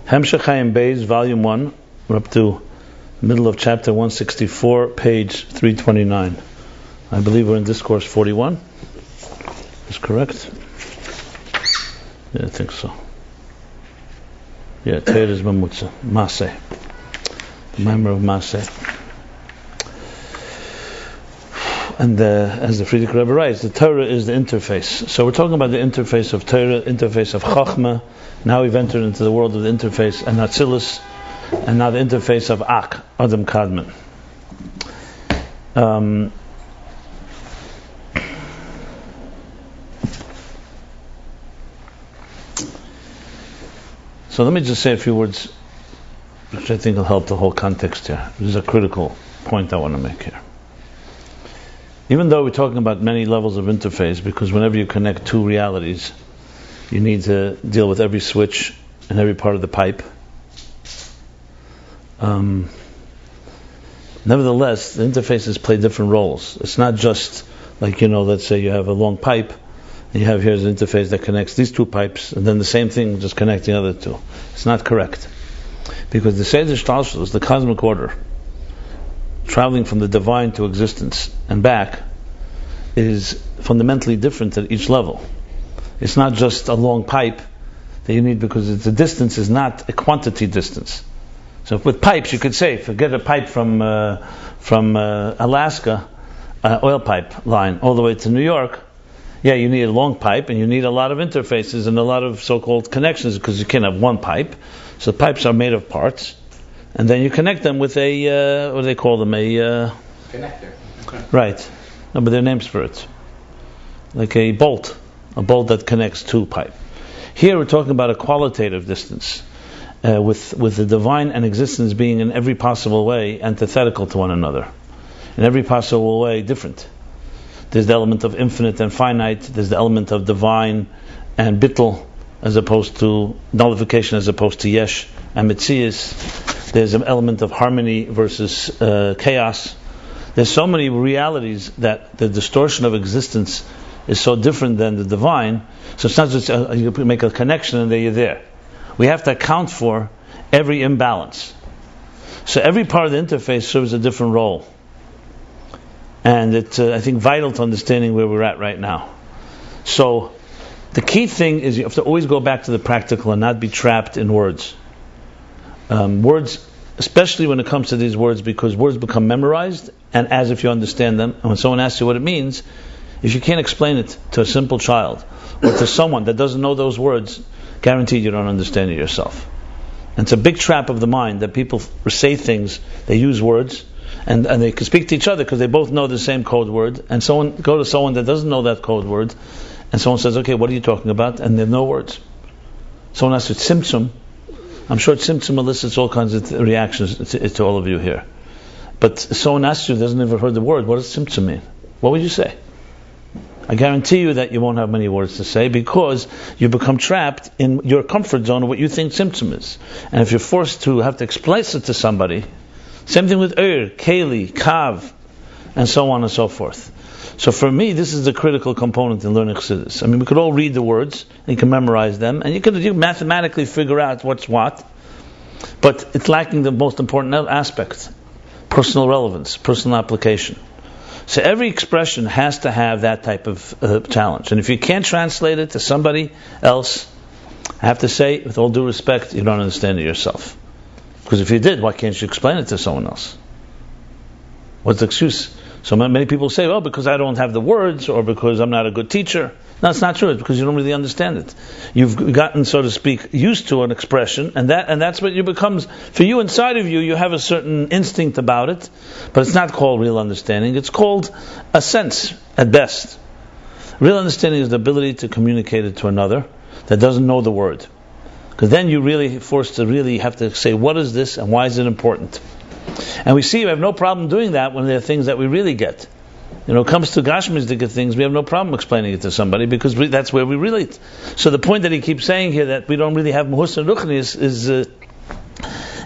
Hemshech Chaim Beis, Volume 1, we're up to the middle of chapter 164, page 329. I believe we're in Discourse 41. Is correct? Yeah, I think so. Yeah, Teres Mamutza, Maseh. The member of Maseh. And as the Friedrich Rebbe writes, the Torah is the interface. So we're talking about the interface of Torah, interface of Chachma. Now we've entered into the world of the interface and Atzilus, and now the interface of Ak, Adam Kadmon. So let me just say a few words, which I think will help the whole context here. This is a critical point I want to make here. Even though we're talking about many levels of interface, because whenever you connect two realities, you need to deal with every switch and every part of the pipe. Nevertheless, the interfaces play different roles. It's not just like, let's say you have a long pipe, and you have here's an interface that connects these two pipes, and then the same thing just connecting the other two. It's not correct. Because the Seder Shtalshelus, the cosmic order, traveling from the divine to existence and back, is fundamentally different at each level. It's not just a long pipe that you need, because the distance is not a quantity distance. So with pipes, you could say, forget a pipe from Alaska, oil pipeline, all the way to New York. Yeah, you need a long pipe, and you need a lot of interfaces and a lot of so-called connections, because you can't have one pipe. So pipes are made of parts, and then you connect them with a, what do they call them? A connector. Okay. Right. No, but there are names for it. Like a bolt that connects two pipe. Here we're talking about a qualitative distance, with the divine and existence being in every possible way antithetical to one another, in every possible way different. There's the element of infinite and finite. There's the element of divine and bittul, as opposed to nullification, as opposed to yesh and mitzias. There's an element of harmony versus chaos. There's so many realities that the distortion of existence is so different than the divine. So it's not just you make a connection and then you're there. We have to account for every imbalance. So every part of the interface serves a different role. And it's, I think, vital to understanding where we're at right now. So the key thing is you have to always go back to the practical and not be trapped in words. Words, especially when it comes to these words, because words become memorized and as if you understand them. And when someone asks you what it means, if you can't explain it to a simple child or to someone that doesn't know those words, guaranteed you don't understand it yourself. And it's a big trap of the mind that people say things, they use words, and they can speak to each other because they both know the same code word, and go to someone that doesn't know that code word, and someone says, okay, what are you talking about? And there are no words. Someone asks, it's Tzimtzum. I'm sure Tzimtzum elicits all kinds of reactions to all of you here. But someone asks you, doesn't ever heard the word, what does Tzimtzum mean? What would you say? I guarantee you that you won't have many words to say, because you become trapped in your comfort zone of what you think Tzimtzum is. And if you're forced to have to explain it to somebody, same thing with Keli, Kav, and so on and so forth. So for me, this is the critical component in learning Chassidus. I mean, we could all read the words, and you can memorize them, and you can mathematically figure out what's what, but it's lacking the most important aspect: personal relevance, personal application. So every expression has to have that type of challenge. And if you can't translate it to somebody else, I have to say, with all due respect, you don't understand it yourself. Because if you did, why can't you explain it to someone else? What's the excuse? So many people say, well, because I don't have the words, or because I'm not a good teacher. No, it's not true. It's because you don't really understand it. You've gotten, so to speak, used to an expression, and that's what you becomes. For you, inside of you, you have a certain instinct about it, but it's not called real understanding. It's called a sense, at best. Real understanding is the ability to communicate it to another that doesn't know the word. Because then you're really forced to really have to say, what is this and why is it important? And we see we have no problem doing that when there are things that we really get. When it comes to Gashmisdika things, we have no problem explaining it to somebody, because that's where we relate. So the point that he keeps saying here, that we don't really have Mahus and Ruchni,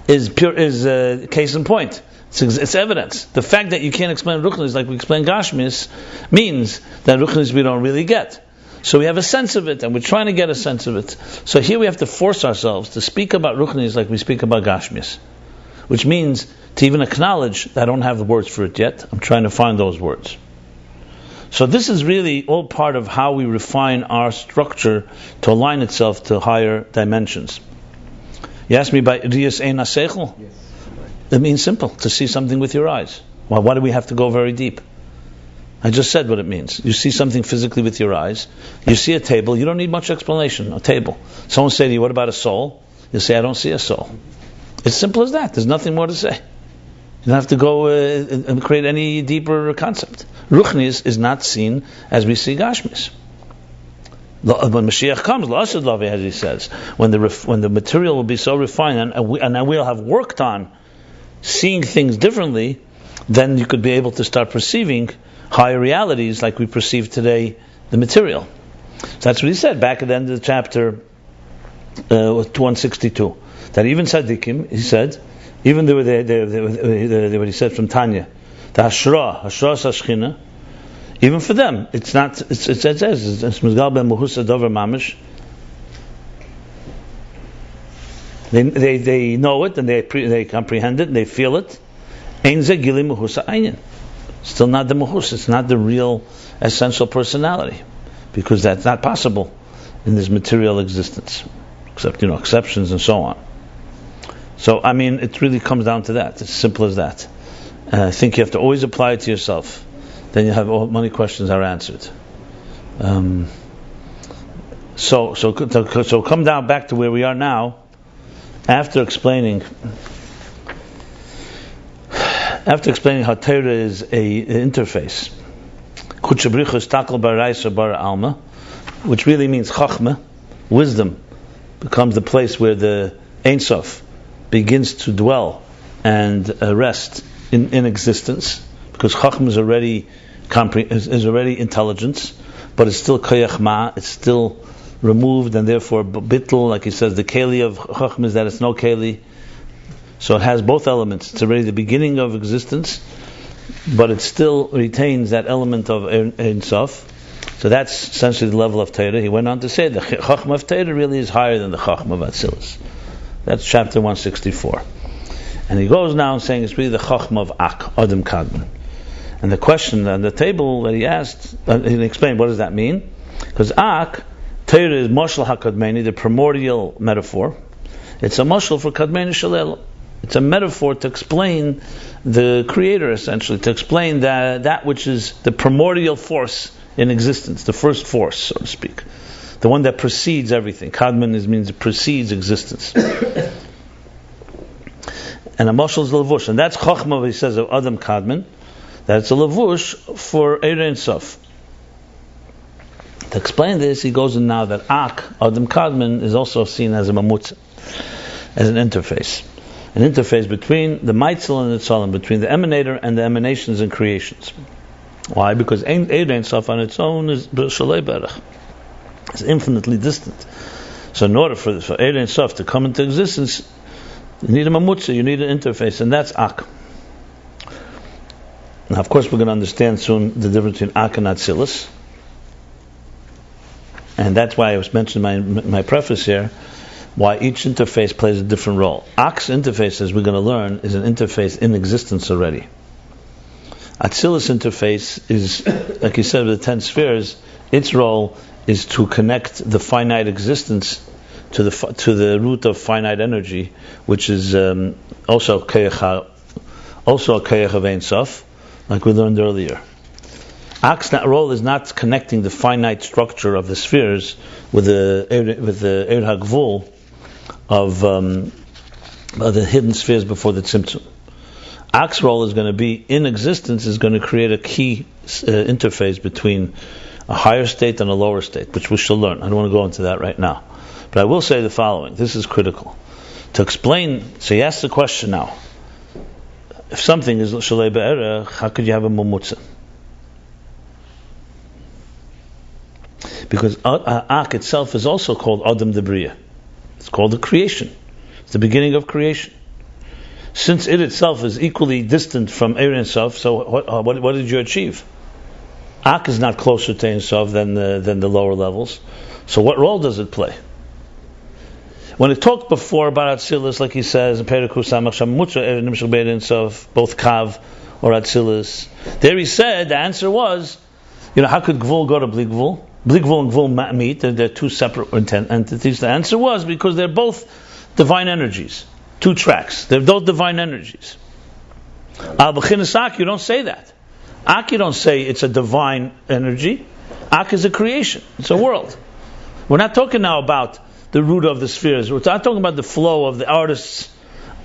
is case in point. It's evidence. The fact that you can't explain Ruchnis like we explain Gashmis means that Ruchnis we don't really get. So we have a sense of it, and we're trying to get a sense of it. So here we have to force ourselves to speak about Ruchnis like we speak about Gashmis, which means to even acknowledge that I don't have the words for it yet. I'm trying to find those words. So this is really all part of how we refine our structure to align itself to higher dimensions. You asked me by Riyas Ein HaSeichel? Yes. It means simple, to see something with your eyes. Well, why do we have to go very deep? I just said what it means. You see something physically with your eyes. You see a table. You don't need much explanation. A table. Someone say to you, what about a soul? You say, I don't see a soul. It's simple as that. There's nothing more to say. You don't have to go and create any deeper concept. Ruchnis is not seen as we see Gashmis. When Mashiach comes, L'asad Lavi, as he says, when the material will be so refined and we'll have worked on seeing things differently, then you could be able to start perceiving higher realities like we perceive today the material. So that's what he said back at the end of the chapter 162. That even Tzaddikim, he said, even what he said from Tanya, the Hashra Sashchina, even for them, it's not. It says it's Mizgal ben Muhusa Dover Mamish. They know it and they comprehend it and they feel it. Ein ze gili Muhusa Ayin. Still not the Muhus. It's not the real essential personality, because that's not possible in this material existence, except exceptions and so on. So I mean, it really comes down to that. It's as simple as that. I think you have to always apply it to yourself. Then you have many questions are answered. So come down back to where we are now, after explaining how Torah is a interface, which really means Chachma, wisdom, becomes the place where the Ein Sof begins to dwell and rest in existence, because Chachma is already intelligence, but it's still Koyach Ma, it's still removed, and therefore Bittul, like he says, the Keli of Chachma is that it's no Keli. So it has both elements. It's already the beginning of existence, but it still retains that element of Ein Sof. So that's essentially the level of Torah. He went on to say the Chachma of Torah really is higher than the Chachma of Atzilus. That's chapter 164. And he goes now saying it's really the Chachma of Ak, Adam Kadmon. And the question on the table that he asked, he explained what does that mean? Because Ak, Torah is Moshel HaKadmeni, the primordial metaphor. It's a Moshel for Kadmeni Shalel. It's a metaphor to explain the Creator, essentially, to explain that which is the primordial force in existence, the first force, so to speak, the one that precedes everything. Kadmon means it precedes existence. And a Moshel is Levush, and that's Chochmah, he says, of Adam Kadmon, that it's a Levush for Ein Sof. To explain this, he goes in now that Ak, Adam Kadmon, is also seen as a Mamutza, as an interface. An interface between the Maitzel and the Tzalim, between the emanator and the emanations and creations. Why? Because Ein Sof on its own is Shalei Berach. It's infinitely distant. So in order for Ein Sof to come into existence, you need a Mamutza, you need an interface, and that's Ak. Now, of course, we're going to understand soon the difference between Ak and Atzilus. And that's why I was mentioning my preface here, why each interface plays a different role. Ak's interface, as we're going to learn, is an interface in existence already. Atzilus interface is, like you said, with the 10 spheres, its role is to connect the finite existence to the root of finite energy, which is also a Kayach of Ein Sof, like we learned earlier. Ak's role is not connecting the finite structure of the spheres with the Eir HaGvul of the hidden spheres before the Tzimtzum. Ak's role is going to be, in existence, is going to create a key interface between a higher state and a lower state, which we shall learn. I don't want to go into that right now. But I will say the following. This is critical. To explain, so he asks the question now. If something is Shalei Be'erech, how could you have a Mumutza? Because Ak itself is also called Adam Debriya. It's called the creation. It's the beginning of creation. Since it itself is equally distant from Ein Sof, so what did you achieve? Ak is not closer to Ein Sof than the lower levels. So what role does it play? When it talked before about Atzilus, like he says in Perikus Samach Shamutza Nimshach Be'er Ein Sof, both Kav or Atzilus, there he said the answer was, how could Gvul go to Bli Gvul? Bli Gvul and Gvul meet. They're two separate entities. The answer was because they're both divine energies. Two tracks. They're both divine energies. Al B'chinas Ak, you don't say that. Ak, you don't say it's a divine energy. Ak is a creation. It's a world. We're not talking now about the root of the spheres. We're not talking about the flow of the artist's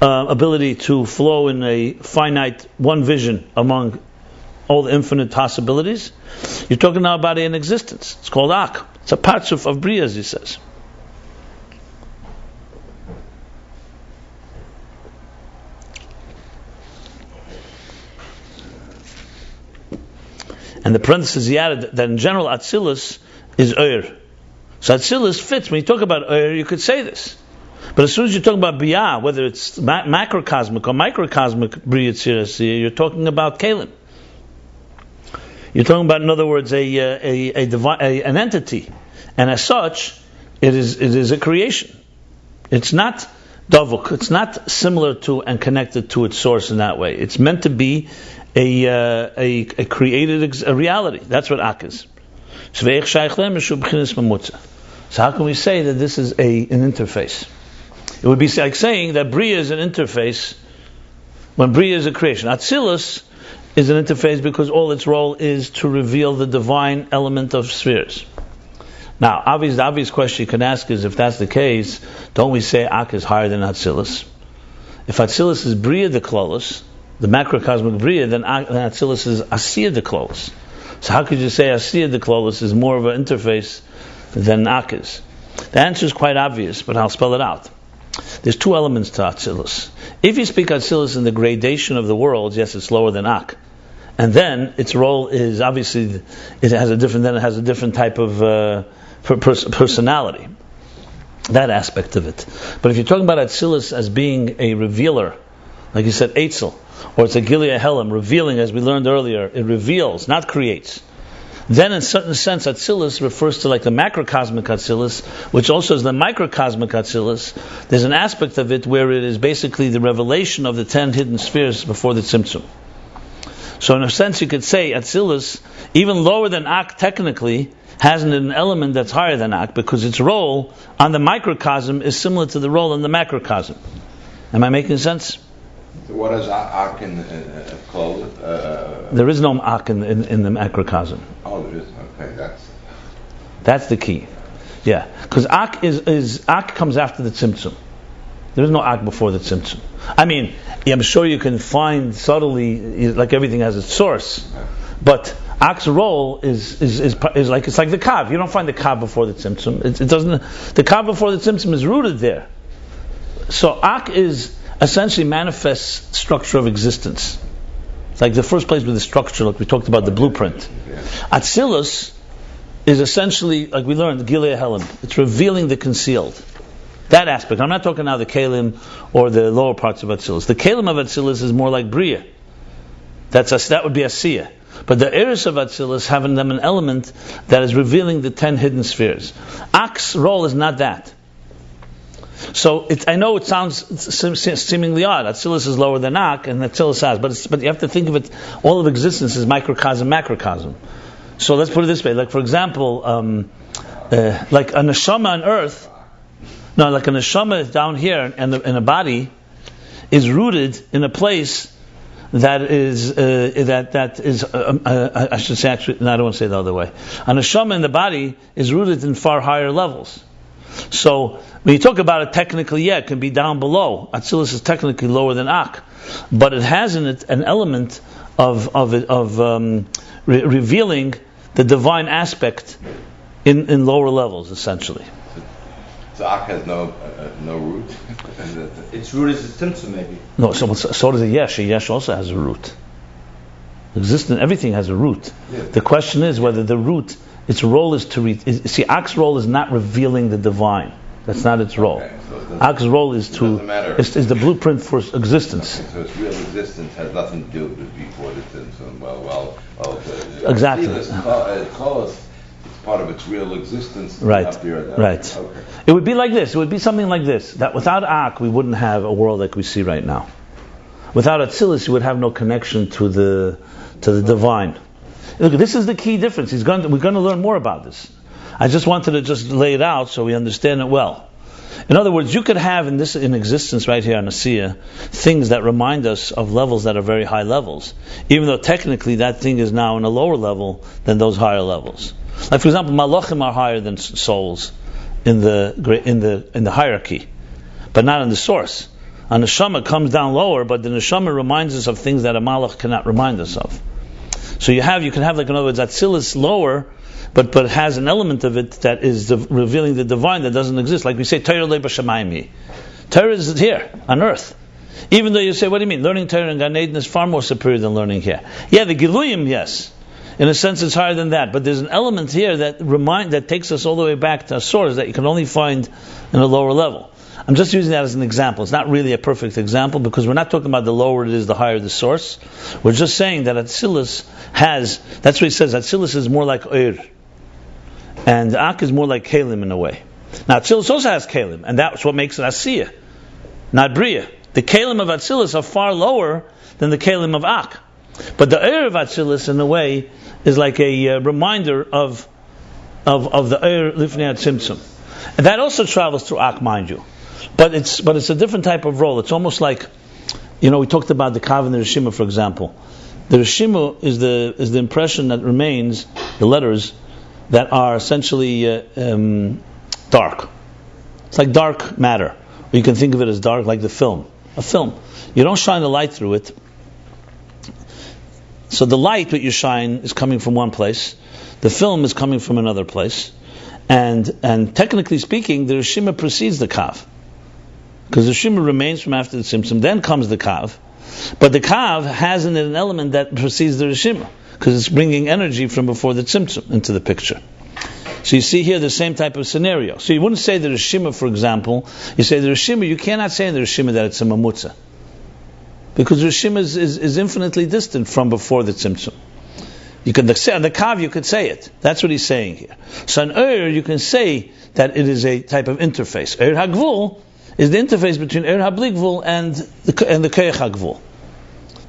ability to flow in a finite one vision among all the infinite possibilities. You're talking now about an existence. It's called Ak. It's a parzuf of Bria, as he says. And the parenthesis he added that in general Atzilus is Ur. So Atzilus fits. When you talk about Ur, you could say this. But as soon as you talk about Biyah, whether it's macrocosmic or microcosmic Bria Tzirasiyah, you're talking about Kalim. You're talking about, in other words, an entity. And as such, it is a creation. It's not Davuk. It's not similar to and connected to its source in that way. It's meant to be a created reality. That's what Ak is. So how can we say that this is an interface? It would be like saying that Bria is an interface when Bria is a creation. Atzilus is an interface because all its role is to reveal the divine element of spheres. Now, the obvious question you can ask is, if that's the case, don't we say Ak is higher than Atzilus? If Atzilus is Bria de Klolos, the macrocosmic Bria, then Atzilus is Asiya de Klolos. So how could you say Asiya de Klolos is more of an interface than Ak is? The answer is quite obvious, but I'll spell it out. There's two elements to Atzilus. If you speak Atzilus in the gradation of the worlds, yes, it's lower than Ak. And then its role is obviously it has a different type of personality. That aspect of it. But if you're talking about Atzilus as being a revealer, like you said, Eitzel, or it's a Gilead Helam, revealing, as we learned earlier, it reveals, not creates. Then in a certain sense, Atzilus refers to like the macrocosmic Atzilus, which also is the microcosmic Atzilus. There's an aspect of it where it is basically the revelation of the 10 hidden spheres before the Tzimtzum. So in a sense you could say Atzilus, even lower than Ak technically, has an element that's higher than Ak, because its role on the microcosm is similar to the role in the macrocosm. Am I making sense? So what is Ak in clothes? There is no Ak in the macrocosm. Oh, there is. Okay, that's the key. Yeah, because Ak Ak comes after the Tzimtzum. There is no Ak before the Tzimtzum. I mean, I'm sure you can find subtly, like everything has its source, but Ak's role is like it's like the Kav. You don't find the Kav before the Tzimtzum. It doesn't. The Kav before the Tzimtzum is rooted there. So Ak is essentially manifest structure of existence. It's like the first place with the structure, like we talked about the blueprint. Atzilus is essentially, like we learned, the Gilead Helam. It's revealing the concealed. That aspect. I'm not talking now the Kalim or the lower parts of Atzilus. The Kalim of Atzilus is more like Bria. That would be Asiya. But the Eris of Atzilus have in them an element that is revealing the 10 hidden spheres. Ak's role is not that. So I know it sounds seemingly odd. Atzilus is lower than Ak, and Atzilus has, but you have to think of it. All of existence is microcosm, macrocosm. So let's put it this way: like for example, like a neshama on earth. No, like a neshama down here in a body is rooted in a place that is I should say actually. No, I don't want to say it the other way. A neshama in the body is rooted in far higher levels. So when you talk about it technically, yeah, it can be down below. Atzilus is technically lower than Ak, but it has in it an element of revealing the divine aspect in lower levels, essentially. So Ak has no root. Its root is a Tzimtzum, maybe. No, so does a Yesh. A Yesh also has a root. Existence, everything has a root. Yeah. The question is whether the root, its role is to see. Ak's role is not revealing the divine. That's not its role. Okay, so Ak's role is is the blueprint for existence. Okay, so its real existence has nothing to do with before the Tzimtzum. Exactly. It's part of its real existence. Right. Up here. Right. Okay. It would be like this. It would be something like this. That without Ak, we wouldn't have a world like we see right now. Without Atzilus, you would have no connection to the divine. Look, this is the key difference. We're going to learn more about this. I just wanted to just lay it out so we understand it well. In other words, you could have in existence right here on Asiya things that remind us of levels that are very high levels, even though technically that thing is now in a lower level than those higher levels. Like for example, Malachim are higher than souls in the hierarchy, but not in the source. A neshama comes down lower, but the neshama reminds us of things that a malach cannot remind us of. So you can have like in other words Atzilus lower, but it has an element of it that is revealing the divine that doesn't exist. Like we say, Torah le b'shamayim. Torah is here on earth. Even though you say, what do you mean? Learning Torah in Gan Eden is far more superior than learning here. Yeah, the Giluyim, yes. In a sense, it's higher than that. But there's an element here that takes us all the way back to a source that you can only find in a lower level. I'm just using that as an example. It's not really a perfect example because we're not talking about the lower it is, the higher the source. We're just saying that Atzilus that's what he says, Atzilus is more like Ur. And Ak is more like Kalim in a way. Now Atzilus also has Kalim, and that's what makes it Asiya, not Bria. The Kalim of Atzilus are far lower than the Kalim of Ak. But the Ur of Atzilus, in a way, is like a reminder of the Ur Lifnei Tzimtzum. And that also travels through Ak, mind you. But it's a different type of role. It's almost like, we talked about the Kav and the Rishima, for example. The Rishima is the impression that remains, the letters that are essentially dark. It's like dark matter. Or you can think of it as dark, like the film. A film. You don't shine the light through it. So the light that you shine is coming from one place. The film is coming from another place. And technically speaking, the Rishima precedes the Kav. Because the Rishima remains from after the Tzimtzum, then comes the Kav. But the Kav has in it an element that precedes the Rishima, because it's bringing energy from before the Tzimtzum into the picture. So you see here the same type of scenario. So you wouldn't say the Rishima, for example, you say the Rishima, you cannot say in the Rishima that it's a Mamutza. Because the Rishima is infinitely distant from before the Tzimtzum. You could say on the Kav, you could say it. That's what he's saying here. So on Ur, you can say that it is a type of interface. Ur HaGvul is the interface between Ur HaBligvul and the Koyach HaGvul,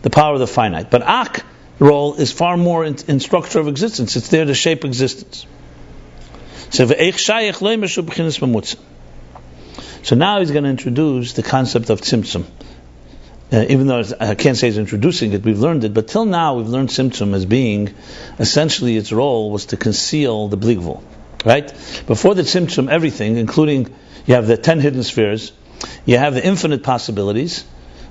the power of the finite. But Ak role is far more in structure of existence. It's there to shape existence. So now he's going to introduce the concept of Tzimtzum. Even though I can't say he's introducing it, we've learned it, but till now we've learned Tzimtzum as being, essentially its role was to conceal the Bligvul. Right? Before the Tzimtzum, everything, including, you have the 10 hidden spheres, you have the infinite possibilities,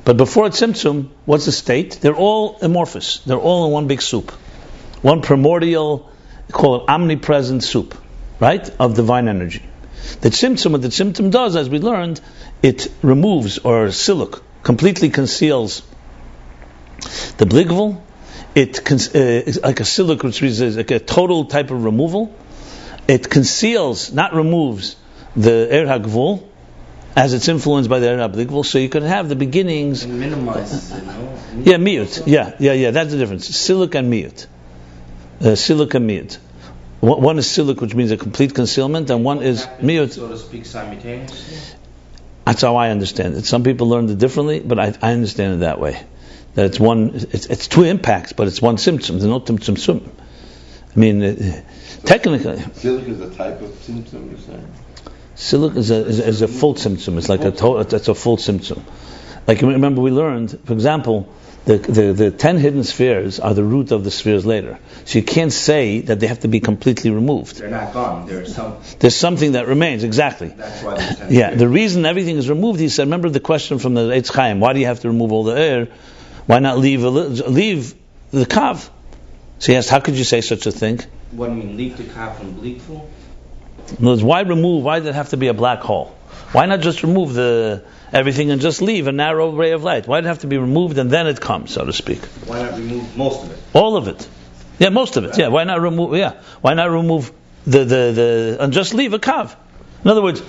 but before Tzimtzum, what's the state? They're all amorphous. They're all in one big soup. One primordial, call it omnipresent soup, right? Of divine energy. The Tzimtzum, what the Tzimtzum does, as we learned, it removes, or siluk, completely conceals the Bligvul. It's like a siluk, which is like a total type of removal. It conceals, not removes, the Ur HaGvul, as it's influenced by the Ur HaBligvul, so you could have the beginnings. And minimizes it, no? Yeah, miyut. Yeah, that's the difference. Siluk and miyut. Siluk and miyut. One is siluk, which means a complete concealment, and one is miyut. So to speak, simultaneously? That's how I understand it. Some people learned it differently, but I understand it that way. That it's two impacts, but it's one Tzimtzum. There's no Tzimtzum. I mean, technically. Siluk is a type of Tzimtzum, you're saying? Siluk is a full Tzimtzum. It's like it's a full Tzimtzum. Like you remember we learned, for example, the 10 hidden spheres are the root of the spheres later. So you can't say that they have to be completely removed. They're not gone. There's something that remains, exactly. That's why there's 10 Yeah, spheres. the reason everything is removed, he said, remember the question from the Eitz Chaim, why do you have to remove all the air? Why not leave the Kav? So he asked, how could you say such a thing? What do you mean, leave the Kav from Bligvul? In other words, why did it have to be a black hole? Why not just remove everything and just leave a narrow ray of light? Why did it have to be removed and then it comes, so to speak? Why not remove most of it? All of it. Yeah, most of it. Yeah, why not remove? Yeah, why not remove the and just leave a Kav? In other words,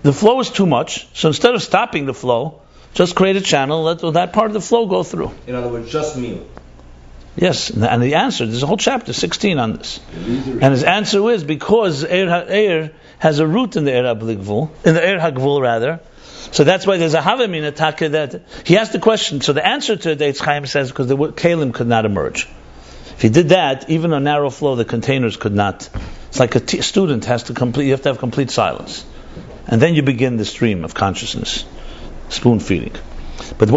the flow is too much, so instead of stopping the flow, just create a channel, let that part of the flow go through. In other words, just mute. Yes, and the answer, there's a whole chapter 16 on this. And his answer is because Eir has a root in the Eir HaBligvul, in the Eir HaGvul rather. So that's why there's a Havamina Taka that he asked the question. So the answer to it, Eitz Chaim says, because the Kalim could not emerge. If he did that, even a narrow flow, the containers could not. It's like a student has to complete. You have to have complete silence, and then you begin the stream of consciousness, spoon feeding.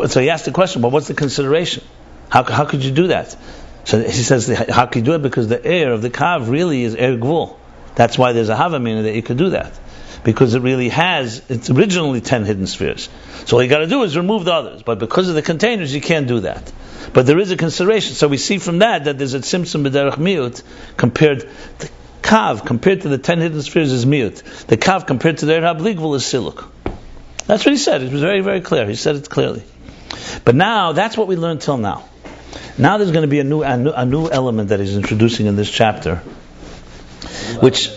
So he asked the question, but what's the consideration? How could you do that? So he says, how could you do it? Because the air of the kav really is air gvul. That's why there's a havamina that you could do that, because it really it's originally 10 hidden spheres. So all you got to do is remove the others. But because of the containers, you can't do that. But there is a consideration. So we see from that there's a tzimtzum b'derech miut compared to kav, compared to the 10 hidden spheres is miut. The kav compared to the Eir HaBligvul is siluk. That's what he said. It was very, very clear. He said it clearly. But now, that's what we learned till now. Now there's going to be a new element that he's introducing in this chapter, which,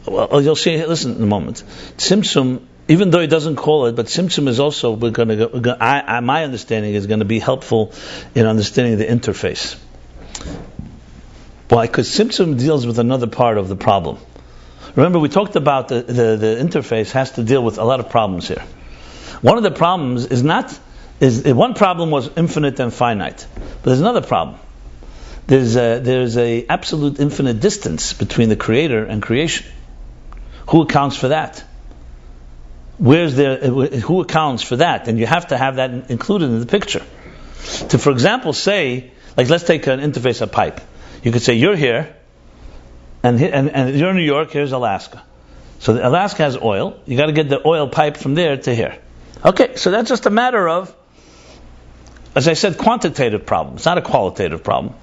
well, you'll see. Listen in a moment. Tzimtzum, even though he doesn't call it, but Tzimtzum is also my understanding is going to be helpful in understanding the interface. Why? Because Tzimtzum deals with another part of the problem. Remember, we talked about the interface has to deal with a lot of problems here. One of the problems one problem was infinite and finite, but there's another problem. There's a absolute infinite distance between the creator and creation. Who accounts for that? Who accounts for that? And you have to have that included in the picture. To, for example, say, like, let's take an interface, a pipe. You could say you're here, and you're in New York. Here's Alaska. So Alaska has oil. You got to get the oil pipe from there to here. Okay, so that's just a matter of, as I said, quantitative problem. It's not a qualitative problem.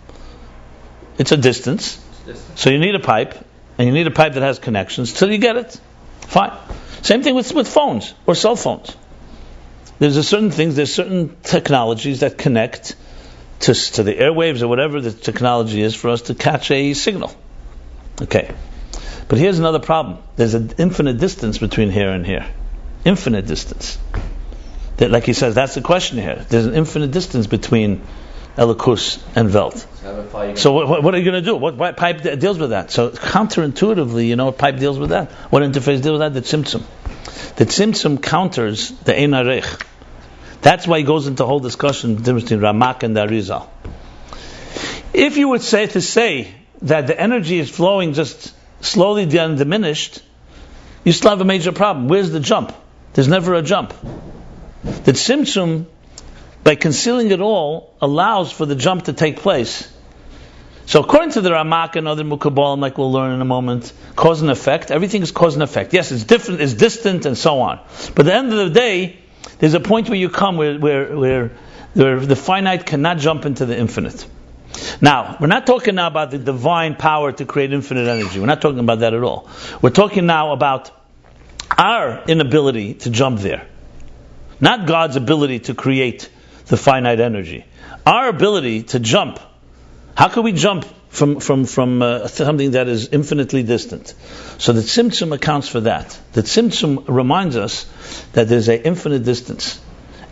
It's a distance. So you need a pipe, and you need a pipe that has connections till you get it. Fine. Same thing with phones or cell phones. There's certain technologies that connect to the airwaves or whatever the technology is for us to catch a signal. Okay. But here's another problem. There's an infinite distance between here and here. Infinite distance. That, like he says, that's the question here. There's an infinite distance between Elikus and Welt. So what are you going to do? What pipe deals with that? So counterintuitively, what pipe deals with that? What interface deals with that? The Tzimtzum. The Tzimtzum counters the Ein Arech. That's why he goes into a whole discussion between Ramak and the Arizal. If you would say that the energy is flowing just slowly down, diminished, you still have a major problem. Where's the jump? There's never a jump. The Tzimtzum, by concealing it all, allows for the jump to take place. So according to the Ramak and other Mukabalim, like we'll learn in a moment, cause and effect, everything is cause and effect. Yes, it's different, it's distant, and so on. But at the end of the day, there's a point where you come where the finite cannot jump into the infinite. Now, we're not talking now about the divine power to create infinite energy. We're not talking about that at all. We're talking now about our inability to jump there. Not God's ability to create the finite energy. Our ability to jump. How can we jump from something that is infinitely distant? So the Tzimtzum accounts for that. The Tzimtzum reminds us that there's an infinite distance,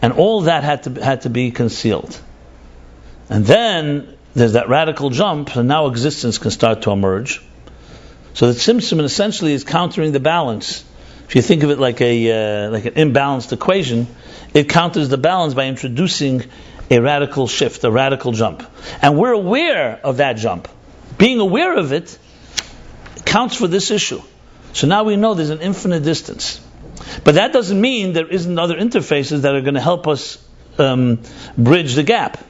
and all that had to be concealed. And then there's that radical jump, and now existence can start to emerge. So the Tzimtzum essentially is countering the balance. If you think of it like an imbalanced equation, it counters the balance by introducing a radical shift, a radical jump. And we're aware of that jump. Being aware of it counts for this issue. So now we know there's an infinite distance. But that doesn't mean there isn't other interfaces that are going to help us bridge the gap.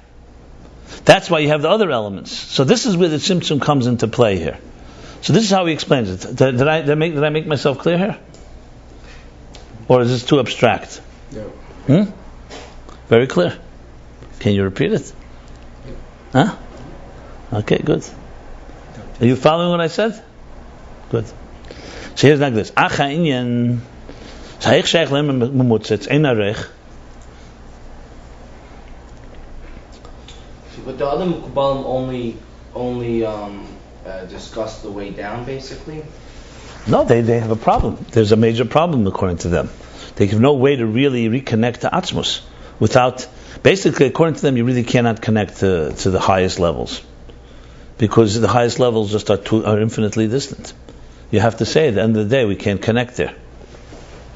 That's why you have the other elements. So this is where the Tzimtzum comes into play here. So this is how he explains it. Did I make myself clear here? Or is this too abstract? No. Very clear. Can you repeat it? Huh? Okay, good. Are you following what I said? Good. So here's like this. Acha inyan shaykh shaykh lem memutzet ein arech. But the other Mukabalim only discuss the way down, basically? No, they have a problem. There's a major problem according to them. They have no way to really reconnect to Atzmus without Basically, according to them, you really cannot connect to the highest levels, because the highest levels just are infinitely distant. You have to say at the end of the day, we can't connect there.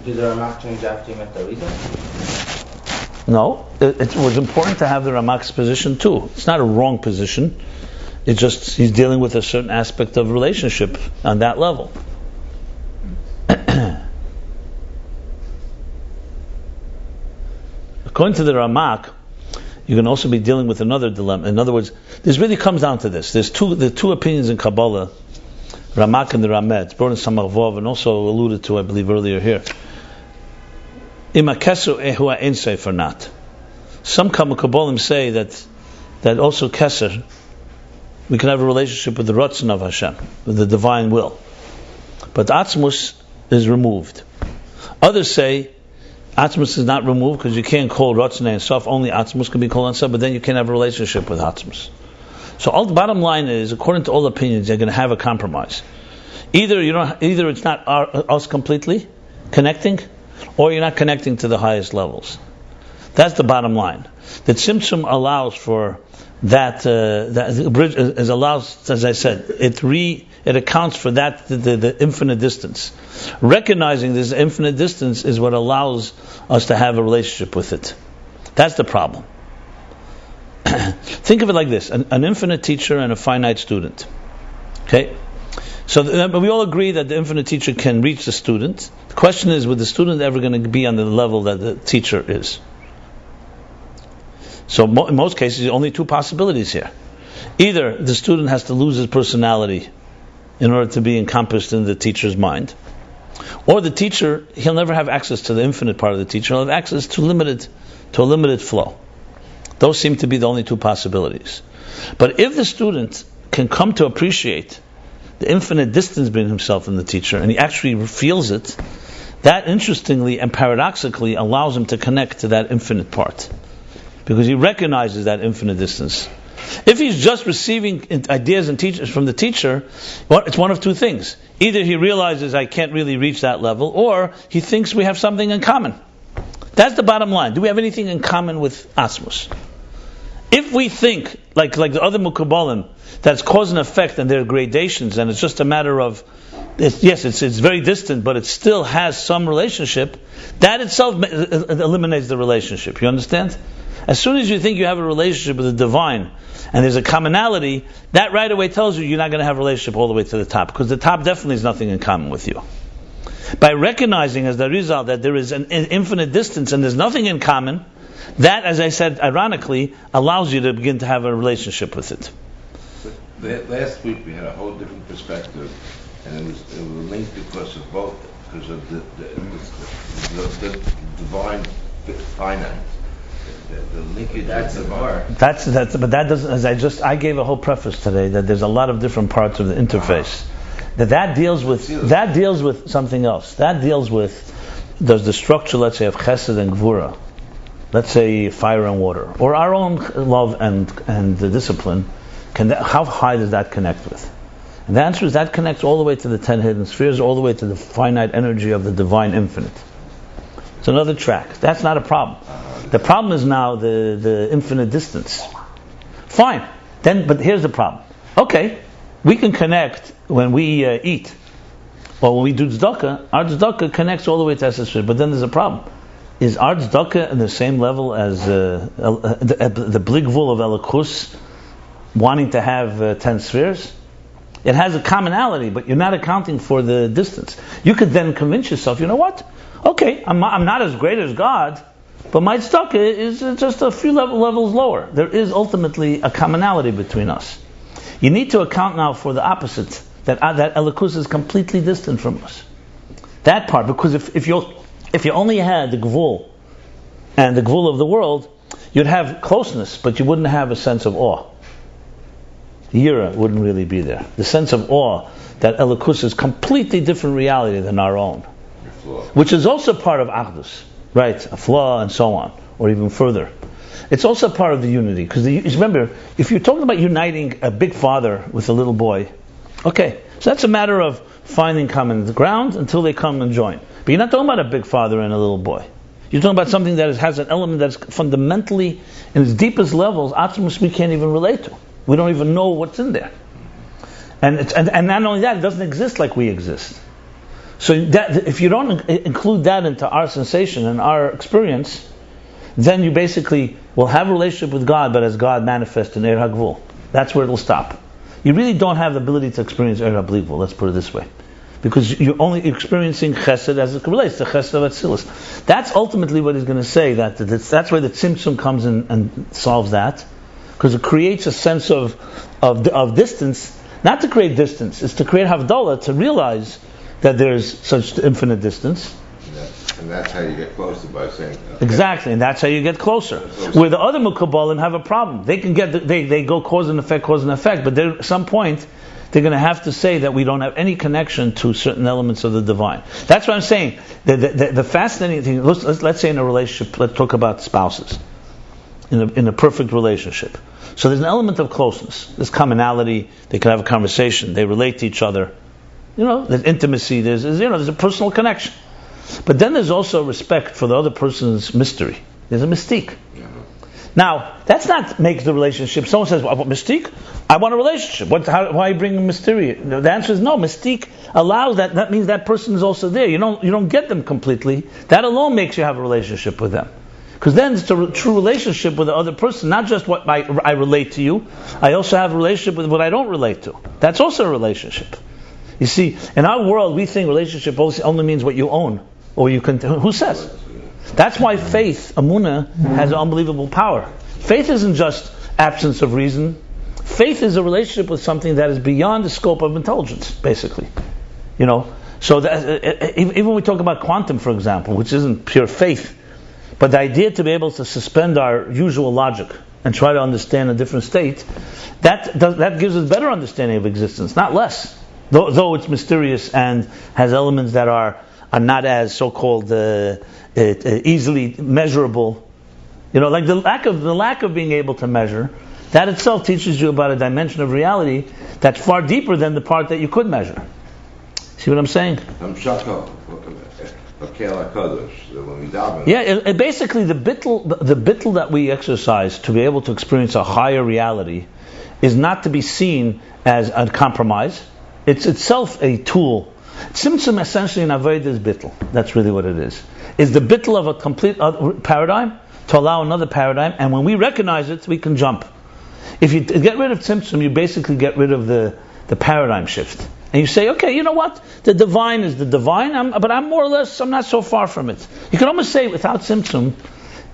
Did the Ramak change after you met the Rizal? No, it was important to have the Ramak's position too. It's not a wrong position. It's just he's dealing with a certain aspect of relationship on that level. According to the Ramak, you can also be dealing with another dilemma. In other words, this really comes down to this. There's two opinions in Kabbalah, Ramak and the Rameh. It's brought in Samach Vov and also alluded to, I believe, earlier here. Ima keser ehua ein seif or not. Some Kabbalim say that also keser, we can have a relationship with the Ratzon of Hashem, with the divine will. But Atzmus is removed. Others say Atzmus is not removed because you can't call Ratzon and Sof, only Atzmus can be called on Sof, but then you can't have a relationship with Atzmus. So all the bottom line is, according to all opinions, you're going to have a compromise. Either it's not us completely connecting, or you're not connecting to the highest levels. That's the bottom line. The Tzimtzum allows for that. That bridge allows, as I said, it accounts for that the infinite distance. Recognizing this infinite distance is what allows us to have a relationship with it. That's the problem. Think of it like this: an infinite teacher and a finite student. Okay. So we all agree that the infinite teacher can reach the student. The question is, would the student ever going to be on the level that the teacher is? So in most cases, there are only two possibilities here. Either the student has to lose his personality in order to be encompassed in the teacher's mind, or the teacher, he'll never have access to the infinite part of the teacher. He'll have access to a limited flow. Those seem to be the only two possibilities. But if the student can come to appreciate the infinite distance between himself and the teacher, and he actually feels it, that interestingly and paradoxically allows him to connect to that infinite part, because he recognizes that infinite distance. If he's just receiving ideas and teachers from the teacher, well, it's one of two things. Either he realizes I can't really reach that level, or he thinks we have something in common. That's the bottom line. Do we have anything in common with Asmus? If we think, like the other Mukabalim, that's cause and effect and there are gradations, and it's just a matter of, it's very distant, but it still has some relationship, that itself eliminates the relationship. You understand? As soon as you think you have a relationship with the divine, and there's a commonality, that right away tells you you're not going to have a relationship all the way to the top, because the top definitely has nothing in common with you. By recognizing as the result that there is an infinite distance and there's nothing in common, that, as I said, ironically, allows you to begin to have a relationship with it. Last week we had a whole different perspective, and it was linked because of the divine finite. The linkage. That's the bar. But that doesn't. I gave a whole preface today that there's a lot of different parts of the interface. That deals with something else. That deals with the structure, let's say, of Chesed and Gvura. Let's say fire and water, or our own love and the discipline. How high does that connect with? And the answer is that connects all the way to the 10 hidden spheres, all the way to the finite energy of the divine infinite. It's another track. That's not a problem. The problem is now the infinite distance. Fine. But here's the problem. Okay, we can connect when we eat, or when we do tzedakah. Our tzedakah connects all the way to Esesphere. But then there's a problem. Is our tzedakah in the same level as the bligvul of Elikus, wanting to have 10 spheres? It has a commonality, but you're not accounting for the distance. You could then convince yourself, you know what? Okay, I'm not as great as God, but my tzedakah is just a few levels lower. There is ultimately a commonality between us. You need to account now for the opposite, that Elikus is completely distant from us. That part, because if you only had the Gvul and the Gvul of the world, you'd have closeness, but you wouldn't have a sense of awe. Yira wouldn't really be there. The sense of awe that Elikus is completely different reality than our own, which is also part of Achdus, right? A flaw and so on, or even further. It's also part of the unity, because remember, if you're talking about uniting a big father with a little boy, okay, so that's a matter of finding common ground until they come and join. But you're not talking about a big father and a little boy. You're talking about something that has an element that's fundamentally, in its deepest levels, Atzmus we can't even relate to. We don't even know what's in there. And not only that, it doesn't exist like we exist. So that, if you don't include that into our sensation and our experience, then you basically will have a relationship with God, but as God manifests in Er HaGvul. That's where it'll stop. You really don't have the ability to experience Er HaBligvul, let's put it this way. Because you're only experiencing Chesed as it relates to Chesed of Atzilus. That's ultimately what he's going to say, that's where the Tzimtzum comes in and solves that. Because it creates a sense of distance, not to create distance, it's to create Havdalah, to realize that there's such infinite distance. And that's how you get closer, by saying okay. Exactly, and that's how you get closer. Where the other Mukabalim have a problem. They can they go cause and effect, but at some point they're going to have to say that we don't have any connection to certain elements of the divine. That's what I'm saying. The fascinating thing. Let's say in a relationship. Let's talk about spouses in a perfect relationship. So there's an element of closeness. There's commonality. They can have a conversation. They relate to each other. There's intimacy. There's a personal connection. But then there's also respect for the other person's mystery. There's a mystique. Yeah. Now, that's not make the relationship. Someone says, well, mystique? I want a relationship. Why are you bringing mystery? The answer is no. Mystique allows that. That means that person is also there. You don't get them completely. That alone makes you have a relationship with them. Because then it's a true relationship with the other person. Not just what I relate to you. I also have a relationship with what I don't relate to. That's also a relationship. You see, in our world, we think relationship only means what you own. Or you can. Who says? That's why faith, Amunah, has unbelievable power. Faith isn't just absence of reason. Faith is a relationship with something that is beyond the scope of intelligence, basically. So that, even when we talk about quantum, for example, which isn't pure faith, but the idea to be able to suspend our usual logic and try to understand a different state, that gives us better understanding of existence, not less. Though it's mysterious and has elements that are not as so-called easily measurable, like the lack of being able to measure, that itself teaches you about a dimension of reality that's far deeper than the part that you could measure. See what I'm saying? Yeah, basically the bittul that we exercise to be able to experience a higher reality is not to be seen as a compromise. It's itself a tool. Tzimtzum essentially in Avodah is bittul. That's really what it is. Is the bittul of a complete paradigm to allow another paradigm, and when we recognize it, we can jump. If you get rid of tzimtzum, you basically get rid of the paradigm shift. And you say, okay, you know what? The divine is the divine, but I'm more or less, I'm not so far from it. You can almost say without tzimtzum,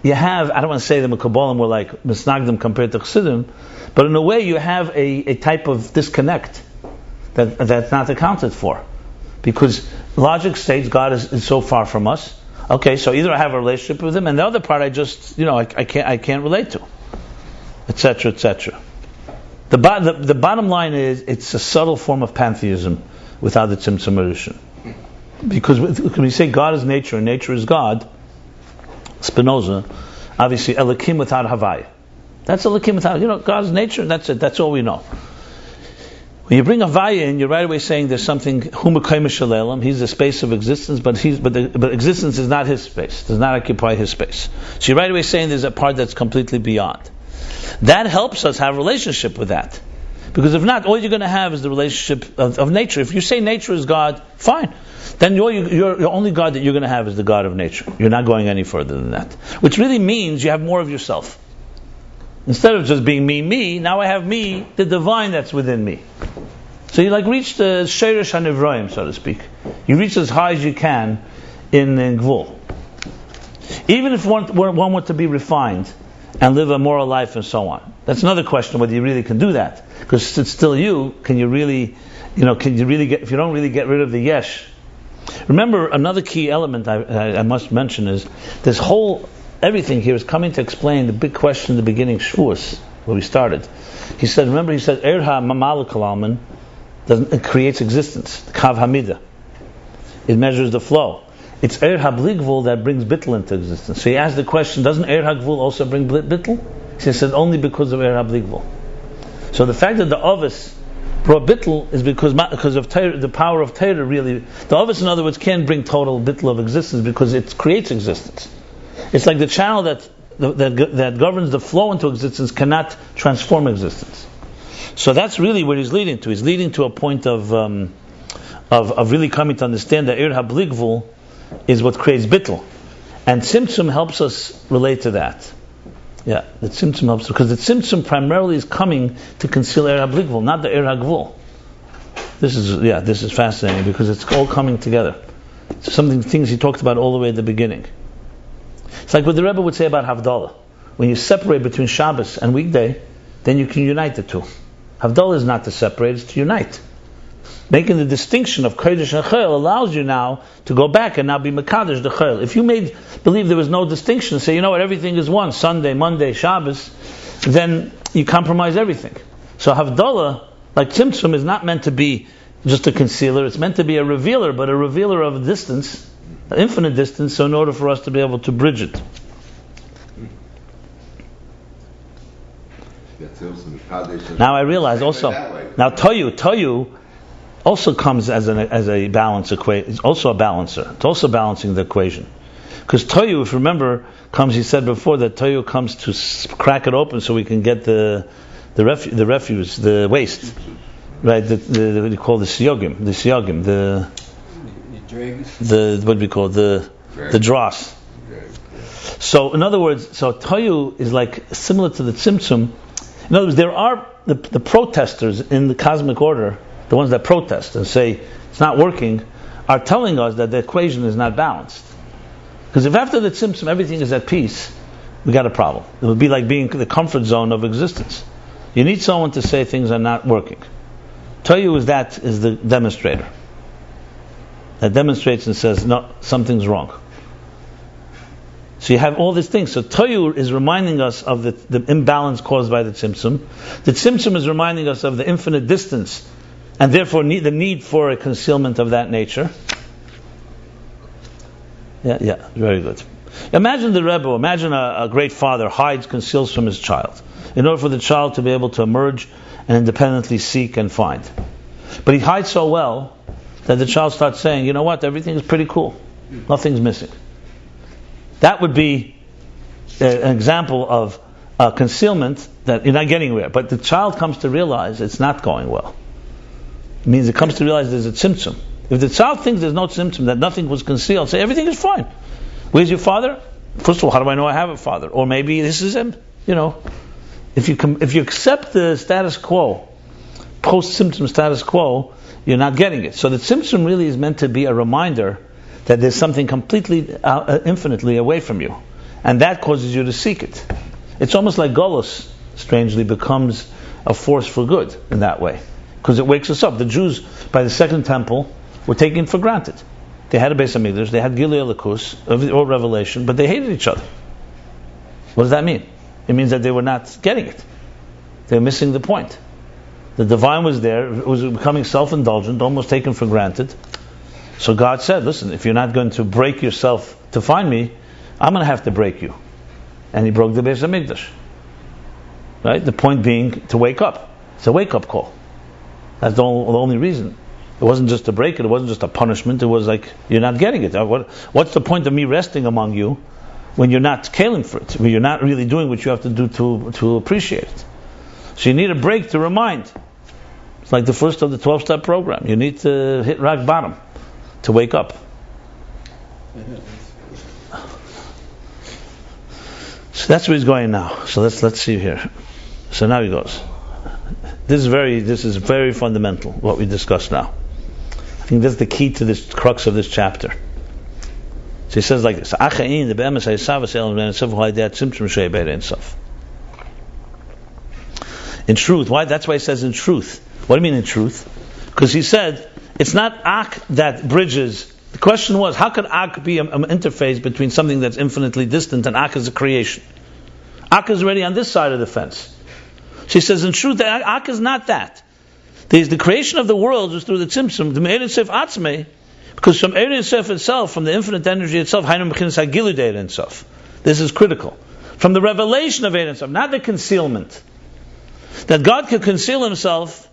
you have, I don't want to say the Mekabalim were like misnagdim compared to Chassidim, but in a way you have a type of disconnect that's not accounted for. Because logic states God is so far from us. Okay, so either I have a relationship with Him, and the other part I just, I can't relate to, etc., etc. The bottom line is it's a subtle form of pantheism without the Tzimtzum Rishon. Because when we say God is nature and nature is God, Spinoza, obviously Elokim without Havai. That's Elokim without, God is nature, and that's it. That's all we know. When you bring Havaya in, you're right away saying there's something Hu Mekayim Shalelim. He's the space of existence, but existence is not His space. Does not occupy His space. So you're right away saying there's a part that's completely beyond. That helps us have a relationship with that. Because if not, all you're going to have is the relationship of nature. If you say nature is God, fine. Then your only God that you're going to have is the God of nature. You're not going any further than that. Which really means you have more of yourself. Instead of just being me, now I have me, the divine that's within me. So you reach the Sheirish HaNivroim, so to speak. You reach as high as you can in Gvul. Even if one were to be refined and live a moral life and so on. That's another question, whether you really can do that. Because it's still you, can you really get, if you don't really get rid of the yesh. Remember, another key element I must mention is this whole, everything here is coming to explain the big question in the beginning, Shavuos, where we started. He said, Erha Mamal Kalalman, it creates existence, Kav Hamida. It measures the flow. It's Er HaBligvul that brings bittul into existence. So he asked the question, doesn't Er HaGvul also bring bittul? He said, only because of Er HaBligvul. So the fact that the Ovis brought bittul is because of Torah, the power of Torah really. The Ovis, in other words, can't bring total bittul of existence because it creates existence. It's like the channel that governs the flow into existence cannot transform existence. So that's really what he's leading to. He's leading to a point of really coming to understand that Ir HaBligvul is what creates bittul. And Tzimtzum helps us relate to that. Yeah, the Tzimtzum helps, because the Tzimtzum primarily is coming to conceal Ir HaBligvul, not the Ir HaGvul. This is fascinating, because it's all coming together. Things he talked about all the way at the beginning. It's like what the Rebbe would say about Havdalah. When you separate between Shabbos and weekday, then you can unite the two. Havdalah is not to separate, it's to unite. Making the distinction of Kodesh and Chayil allows you now to go back and now be Mekadesh the Chayil. If you believe there was no distinction, say, you know what, everything is one, Sunday, Monday, Shabbos, then you compromise everything. So Havdalah, like Tzimtzum, is not meant to be just a concealer, it's meant to be a revealer, but a revealer of distance, infinite distance, so in order for us to be able to bridge it. Now I realize also, now Toyu also comes as a balance equation. It's also a balancer. It's also balancing the equation. Because Toyu, if you remember, he said before that Toyu comes to crack it open so we can get the refuse, the waste. Right, what do you call the siyogim, what do we call the dross. So in other words, so Toyu is like similar to the Tzimtzum. In other words, there are the protesters in the cosmic order, the ones that protest and say it's not working, are telling us that the equation is not balanced. Because if after the Tzimtzum everything is at peace, we got a problem. It would be like being in the comfort zone of existence. You need someone to say things are not working. Toyu is the demonstrator. That demonstrates and says, no, something's wrong. So you have all these things. So Toyu is reminding us of the imbalance caused by the Tzimtzum. The Tzimtzum is reminding us of the infinite distance, and therefore the need for a concealment of that nature. Yeah, very good. Imagine the Rebbe, imagine a great father hides, conceals from his child, in order for the child to be able to emerge and independently seek and find. But he hides so well that the child starts saying, you know what, everything is pretty cool. Nothing's missing. That would be an example of concealment that you're not getting anywhere. But the child comes to realize it's not going well. It means it comes to realize there's a tzimtzum. If the child thinks there's no tzimtzum, that nothing was concealed, say everything is fine. Where's your father? First of all, how do I know I have a father? Or maybe this is him. You know, if you accept the status quo, post-tzimtzum status quo, you're not getting it. So the tzimtzum really is meant to be a reminder that there's something completely, infinitely away from you. And that causes you to seek it. It's almost like Golus, strangely, becomes a force for good in that way. Because it wakes us up. The Jews, by the Second Temple, were taken for granted. They had a Beis HaMikdash, they had Gilui Elikus, or revelation, but they hated each other. What does that mean? It means that they were not getting it. They were missing the point. The divine was there, it was becoming self-indulgent, almost taken for granted. So God said, listen, if you're not going to break yourself to find me, I'm going to have to break you. And he broke the Beis HaMikdash. Right? The point being to wake up. It's a wake-up call. That's the only reason. It wasn't just to break it, it wasn't just a punishment, it was like, you're not getting it. What's the point of me resting among you when you're not scaling for it, when you're not really doing what you have to do to appreciate it? So you need a break to remind. It's like the first of the 12-step program. You need to hit rock bottom to wake up. So that's where he's going now. So let's see here. So now he goes. This is very fundamental, what we discussed now. I think that's the key to this crux of this chapter. So he says like this: in truth, why? That's why he says in truth. What do you mean in truth? Because he said it's not Ak that bridges. The question was, how could Ak be an interface between something that's infinitely distant and Ak is a creation? Ak is already on this side of the fence. She says, in truth, Ak is not that. The creation of the world is through the Tzimtzum, the Me'er Sef Atzmei, because from Me'er Sef itself, from the infinite energy itself, this is critical. From the revelation of Me'er Sef, not the concealment. That God could conceal himself,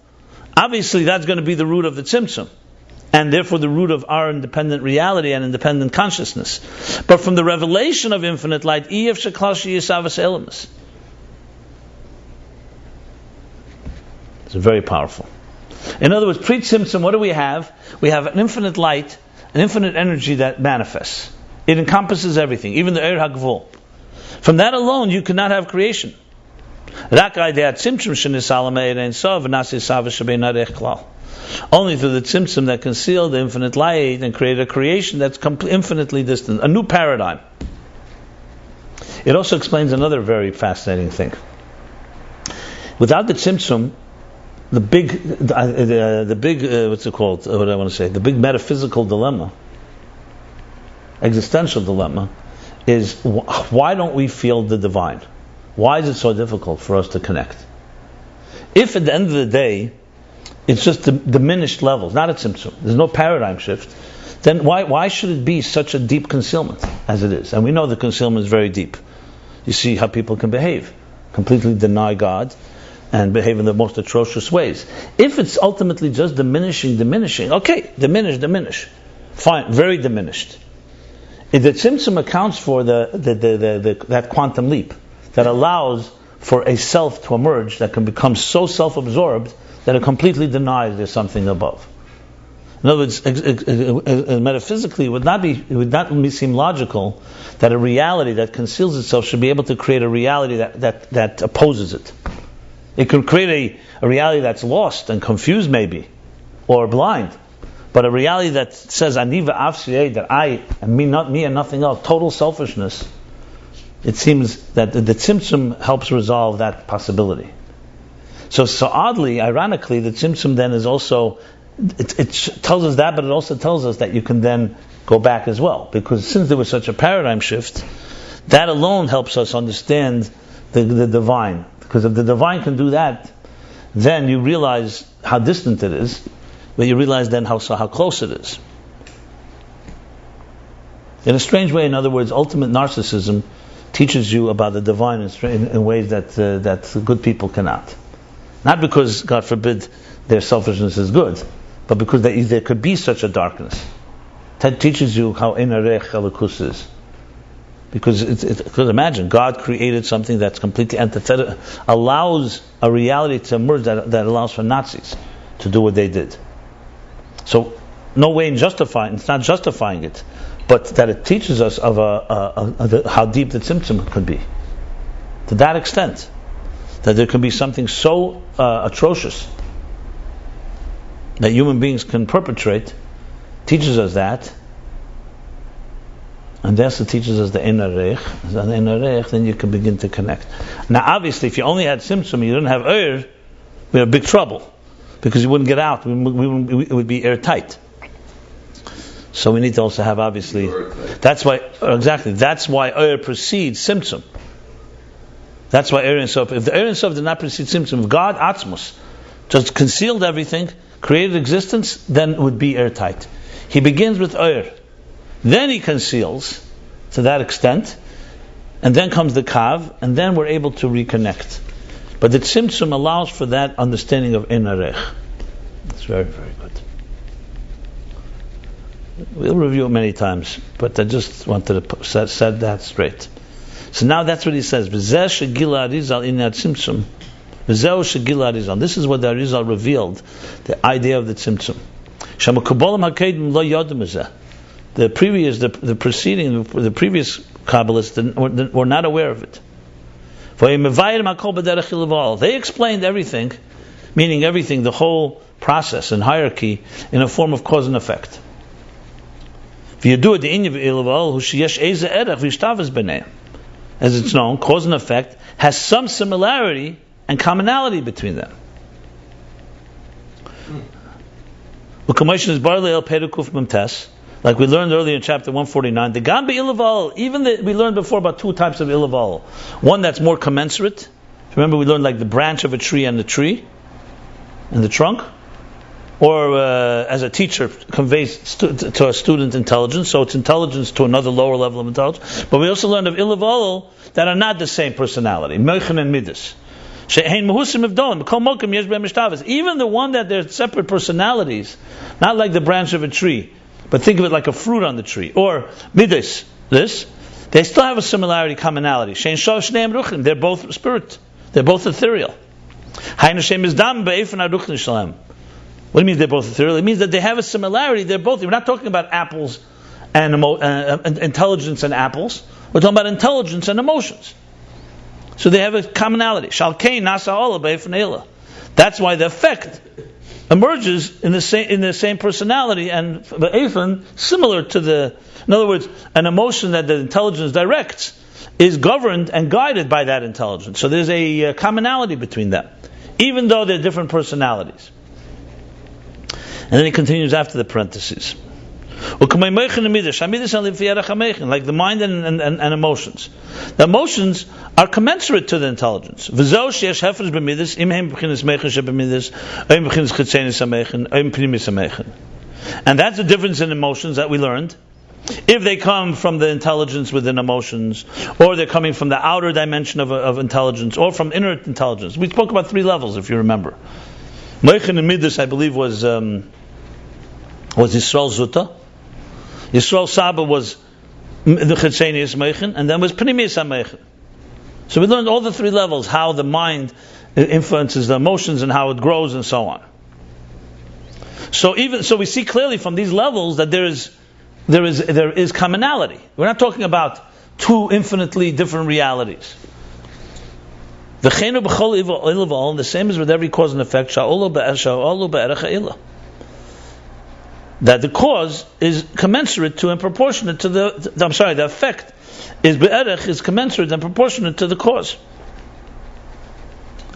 obviously that's going to be the root of the Tzimtzum. and therefore the root of our independent reality and independent consciousness. But from the revelation of infinite light, it's very powerful. In other words, pre-Tzimtzum, what do we have? We have an infinite light, an infinite energy that manifests. It encompasses everything, even the Eir HaGvul. From that alone, you cannot have creation. Only through the Tzimtzum that concealed the infinite light and created a creation that's infinitely distant, a new paradigm. It also explains another very fascinating thing. Without the Tzimtzum, the big what's it called? What do I want to say? The big metaphysical dilemma, existential dilemma, is why don't we feel the divine? Why is it so difficult for us to connect? If at the end of the day, it's just diminished levels, not a tzimtzum, there's no paradigm shift, then why should it be such a deep concealment as it is? And we know the concealment is very deep. You see how people can behave, completely deny God, and behave in the most atrocious ways. If it's ultimately just diminishing, okay, diminish. Fine, very diminished. The tzimtzum accounts for that quantum leap that allows for a self to emerge that can become so self-absorbed that it completely denies there's something above. In other words, metaphysically, it would not seem logical that a reality that conceals itself should be able to create a reality that opposes it. It can create a reality that's lost and confused, maybe, or blind. But a reality that says "Aniva Avsiyeh," that I and me, not me and nothing else, total selfishness. It seems that the Tzimtzum helps resolve that possibility. So oddly, ironically, the Tzimtzum then is also, it tells us that, but it also tells us that you can then go back as well. Because since there was such a paradigm shift, that alone helps us understand the divine. Because if the divine can do that, then you realize how distant it is, but you realize then how close it is. In a strange way, in other words, ultimate narcissism teaches you about the divine in ways that good people cannot. Not because, God forbid, their selfishness is good, but because there could be such a darkness. That teaches you how Einarech Elikus is. Because imagine, God created something that's completely antithetical, allows a reality to emerge that allows for Nazis to do what they did. So, no way in justifying, it's not justifying it, but that it teaches us of how deep the tzimtzum could be. To that extent, that there can be something so atrocious that human beings can perpetrate, teaches us that, and that's what teaches us the Einarech. And Einarech, then you can begin to connect. Now, obviously, if you only had tzimtzum, you didn't have Eir, we have big trouble, because you wouldn't get out. It would be airtight. So we need to also have, obviously, that's why Eir precedes tzimtzum. That's why Eir Ein Sof. If the Eir Ein Sof did not precede tzimtzum, if God Atzmus just concealed everything, created existence, then it would be airtight. He begins with Eir. Then he conceals to that extent, and then comes the Kav, and then we're able to reconnect. But the Tzimtzum allows for that understanding of Einarech. It's very, very good. We'll review it many times, but I just wanted to set that straight. So now that's what he says. V'zeh shegila Arizal in Tzimtzum. V'zeh shegila Arizal. This is what the Arizal revealed, the idea of the Tzimtzum. Shamakubolim hakedim lo yodem ezeh. The previous Kabbalists were not aware of it. They explained everything, meaning everything, the whole process and hierarchy, in a form of cause and effect. As it's known, cause and effect has some similarity and commonality between them. Like we learned earlier in chapter 149, the Gambi Ilaval, we learned before about two types of Ilaval. One that's more commensurate. Remember we learned like the branch of a tree and the tree, and the trunk. Or as a teacher conveys to a student intelligence, so it's intelligence to another lower level of intelligence. But we also learned of Ilaval that are not the same personality, Meichen and Midas. Even the one that they're separate personalities, not like the branch of a tree, but think of it like a fruit on the tree. Or midas, this, they still have a similarity, commonality. They're both spirit. They're both ethereal. What do you mean they're both ethereal? It means that they have a similarity. They're both. We're not talking about apples and intelligence and apples. We're talking about intelligence and emotions. So they have a commonality. That's why the effect emerges in the same personality, and the eifin similar to the. In other words, an emotion that the intelligence directs is governed and guided by that intelligence. So there's a commonality between them, even though they're different personalities. And then he continues after the parentheses. Like the mind and emotions. The emotions are commensurate to the intelligence. And that's the difference in emotions that we learned. If they come from the intelligence within emotions, or they're coming from the outer dimension of intelligence, or from inner intelligence. We spoke about 3 levels, if you remember. Meichen and Midas, I believe, was Yisrael Zuta. Yisrael Saba was the Chetzenius Meichen, and then was Pnimius Meichen. So we learned all the 3 levels, how the mind influences the emotions and how it grows and so on. So we see clearly from these levels that there is commonality. We're not talking about 2 infinitely different realities. The same as with every cause and effect. That the cause is commensurate to and proportionate to the effect is commensurate and proportionate to the cause.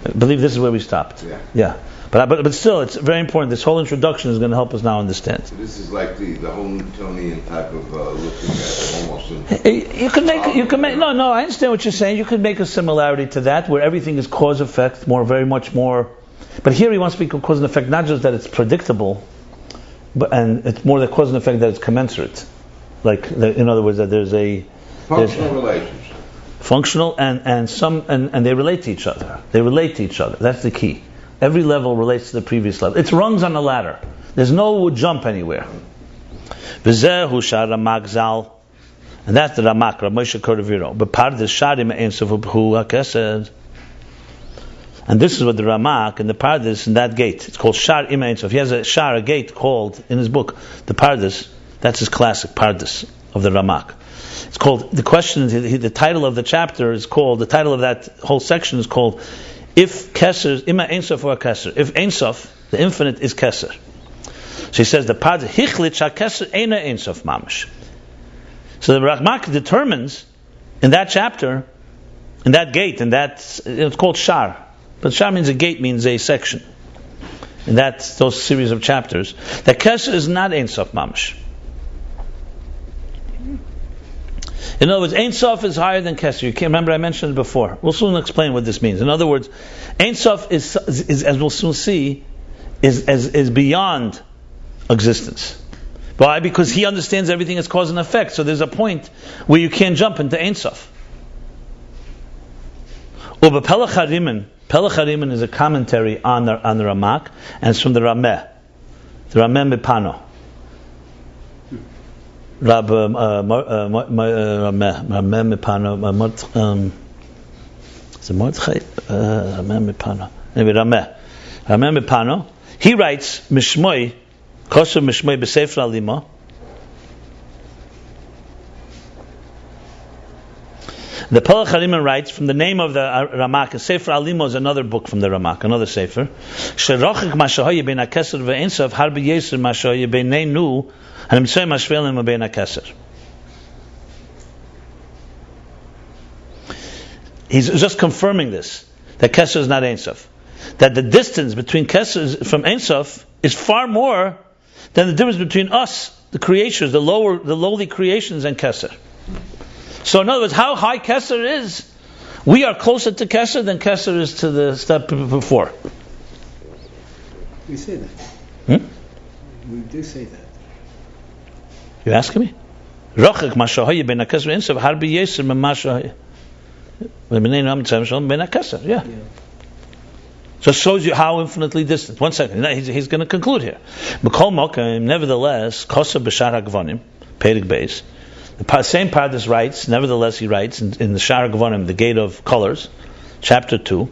I believe this is where we stopped. Yeah. But still, it's very important. This whole introduction is going to help us now understand. So this is like the whole Newtonian type of looking at almost. You can make. No. I understand what you're saying. You could make a similarity to that, where everything is cause effect, very much more. But here he wants to speak of cause and effect, not just that it's predictable, and it's more the cause and effect that it's commensurate. In other words, that there's a functional relationship. Functional and they relate to each other. That's the key. Every level relates to the previous level. It's rungs on the ladder. There's no jump anywhere. V'zehu sharamak zal, and that's the Ramak, Ramosha Koraviro. But part of the sharim einsof hu hakesed, and this is what the Ramak and the Pardes in that gate. It's called Shar Im Einsof. He has a gate called in his book the Pardes. That's his classic Pardes of the Ramak. It's called the question. The title of the chapter is called. The title of that whole section is called. If Keser, Ima Einsof or Keser. If Einsof, the infinite, is Keser. So he says the part Hichlit Keser Eina Einsof Mamash. So the Ramak determines in that chapter, in that gate, it's called Shar. But Shar means a gate, means a section. In those series of chapters, that Keser is not Einsof Mamash. In other words, Ein Sof is higher than Keser. You can't remember, I mentioned it before. We'll soon explain what this means. In other words, Ein Sof is as we'll soon see, is beyond existence. Why? Because he understands everything as cause and effect. So there's a point where you can't jump into Ein Sof. But Pelach Hariman is a commentary on the Ramak, and it's from the Rameh Mipano. Rab Rameh Mipano. Is it Mordechai? Rameh Mipano. Anyway, Rameh Mipano. He writes Mishmoi, Kosher Mishmoi B'Sefer Alima. The Pelach Hariman writes from the name of the Ramak. Sefer Alima is another book from the Ramak, another Sefer. Sherochik Mashahoye Ben HaKeser VeEin Sof Harbe Yeser Mashahoye Ben Neinu HaNimtzei Mashvelim Ben HaKeser. He's just confirming this, that Keser is not Ein Sof. That the distance between Keser from Ein Sof is far more than the difference between us, the creatures, the lowly creations, and Keser. So in other words, how high Keser is, we are closer to Keser than Keser is to the step before. We say that. We do say that. You asking me? Rochek mashahoye ben HaKeser insav harbi yeser me mashahoye. Ben HaKeser, yeah. Just shows you how infinitely distant. 1 second. He's going to conclude here. Nevertheless, Kosa B'Shar HaGvonim, Perek Beis, the same Pardes writes, nevertheless he writes in the Shar HaGvonim, the Gate of Colors, chapter 2,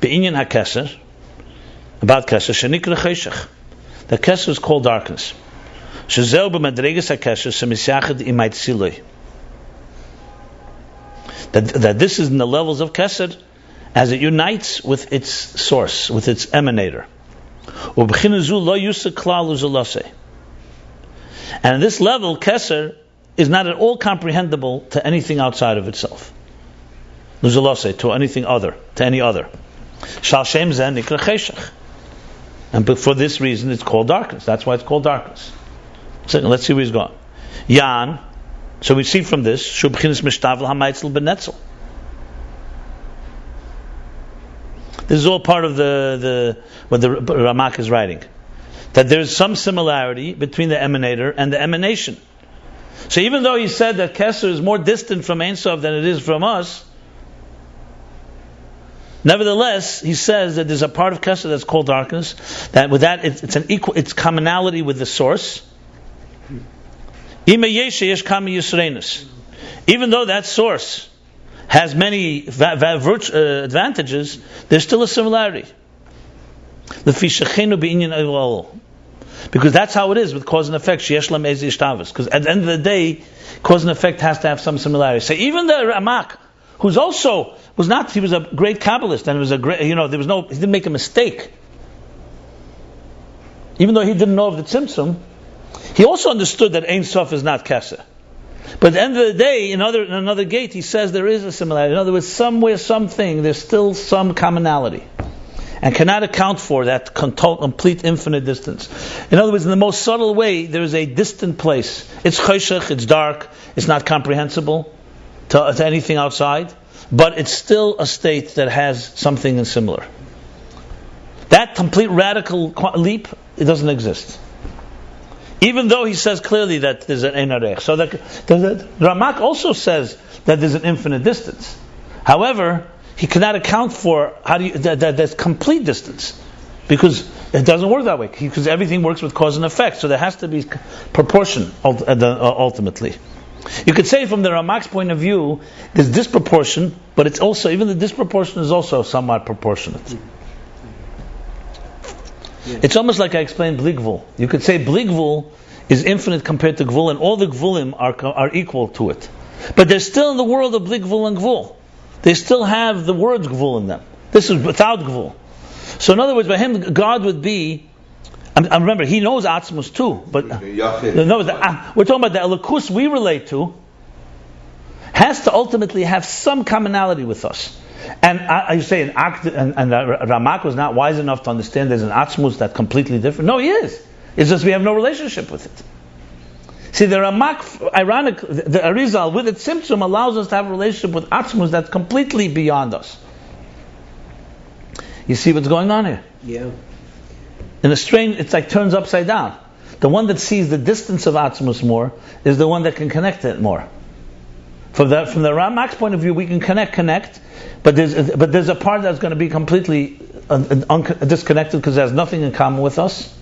Be'inyan HaKeser, about Keser, Shenikra Cheshach. The Keser is called darkness. Shezeu b'madreges HaKeser, Shemisyachad Imay Tziloi. That this is in the levels of Keser, as it unites with its source, with its emanator. And in this level, Keser is not at all comprehensible to anything outside of itself. To anything other, to any other. And for this reason, it's called darkness. That's why it's called darkness. So let's see where he's going. Yan. So we see from this, this is all part of what the Ramak is writing. That there's some similarity between the emanator and the emanation. So even though he said that Keser is more distant from Ein Sof than it is from us, nevertheless, he says that there's a part of Keser that's called darkness, that with that it's commonality with the source. Even though that source has many advantages, there's still a similarity. Because that's how it is with cause and effect. Because at the end of the day, cause and effect has to have some similarity. So even the Ramak, he was a great Kabbalist, and it was a great, he didn't make a mistake. Even though he didn't know of the Tzimtzum, he also understood that Ein Sof is not Keser. But at the end of the day, in another gate, he says there is a similarity. In other words, somewhere, something, there's still some commonality, and cannot account for that complete infinite distance. In other words, in the most subtle way, there is a distant place. It's choshech, it's dark, it's not comprehensible to anything outside, but it's still a state that has something similar. That complete radical leap, it doesn't exist. Even though he says clearly that there's an Ein Arech. So the Ramak also says that there's an infinite distance. However, he cannot account for there's complete distance, because it doesn't work that way. Because everything works with cause and effect, so there has to be proportion ultimately. You could say from the Ramak's point of view, there's disproportion, but it's also, even the disproportion is also somewhat proportionate. It's almost like I explained Bli Gvul. You could say Bli Gvul is infinite compared to Gvul, and all the Gvulim are equal to it. But they're still in the world of Bli Gvul and Gvul. They still have the words Gvul in them. This is without Gvul. So in other words, by him, God would be, and remember, he knows Atzmus too, but we're talking about the Elokus we relate to has to ultimately have some commonality with us. And I say Ramak was not wise enough to understand there's an Atzmus that's completely different. No, he is. It's just we have no relationship with it. See, the Ramak, the Arizal with its Tzimtzum allows us to have a relationship with Atzmus that's completely beyond us. You see what's going on here? Yeah. In a strange, it's like turns upside down. The one that sees the distance of Atzmus more is the one that can connect it more. From the Ramak's point of view, we can connect, but there's a part that's going to be completely disconnected because it has nothing in common with us.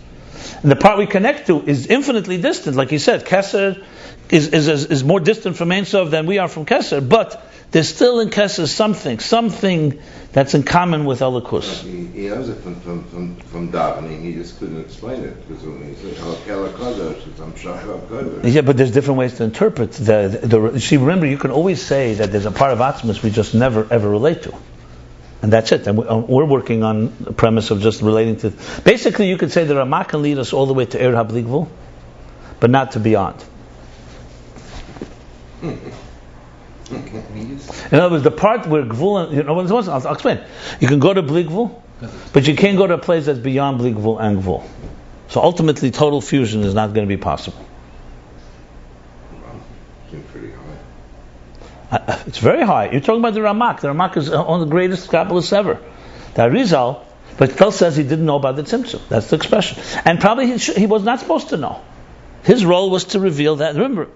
And the part we connect to is infinitely distant. Like he said, Keser is more distant from Ein Sof than we are from Keser, but there's still in Keser something that's in common with Elokus. He knows it from davening. He just couldn't explain it because when he said Halakha Kodesh, I'm Shachar Kodesh. Yeah, but there's different ways to interpret the. See, remember, you can always say that there's a part of Atzmus we just never ever relate to, and that's it. And we're working on the premise of just relating to. Basically, you could say the Ramak can lead us all the way to Er HaBli Gvul, but not to beyond. In other words, the part where Gvul, I'll explain. You can go to Bli Gvul, but you can't go to a place that's beyond Bli Gvul and Gvul. So ultimately, total fusion is not going to be possible. Seems pretty high. It's very high. You're talking about the Ramak. The Ramak is one of the greatest Kabbalists ever. The Arizal, but Tel says he didn't know about the Tzimtzum. That's the expression. And probably he was not supposed to know. His role was to reveal that. Remember,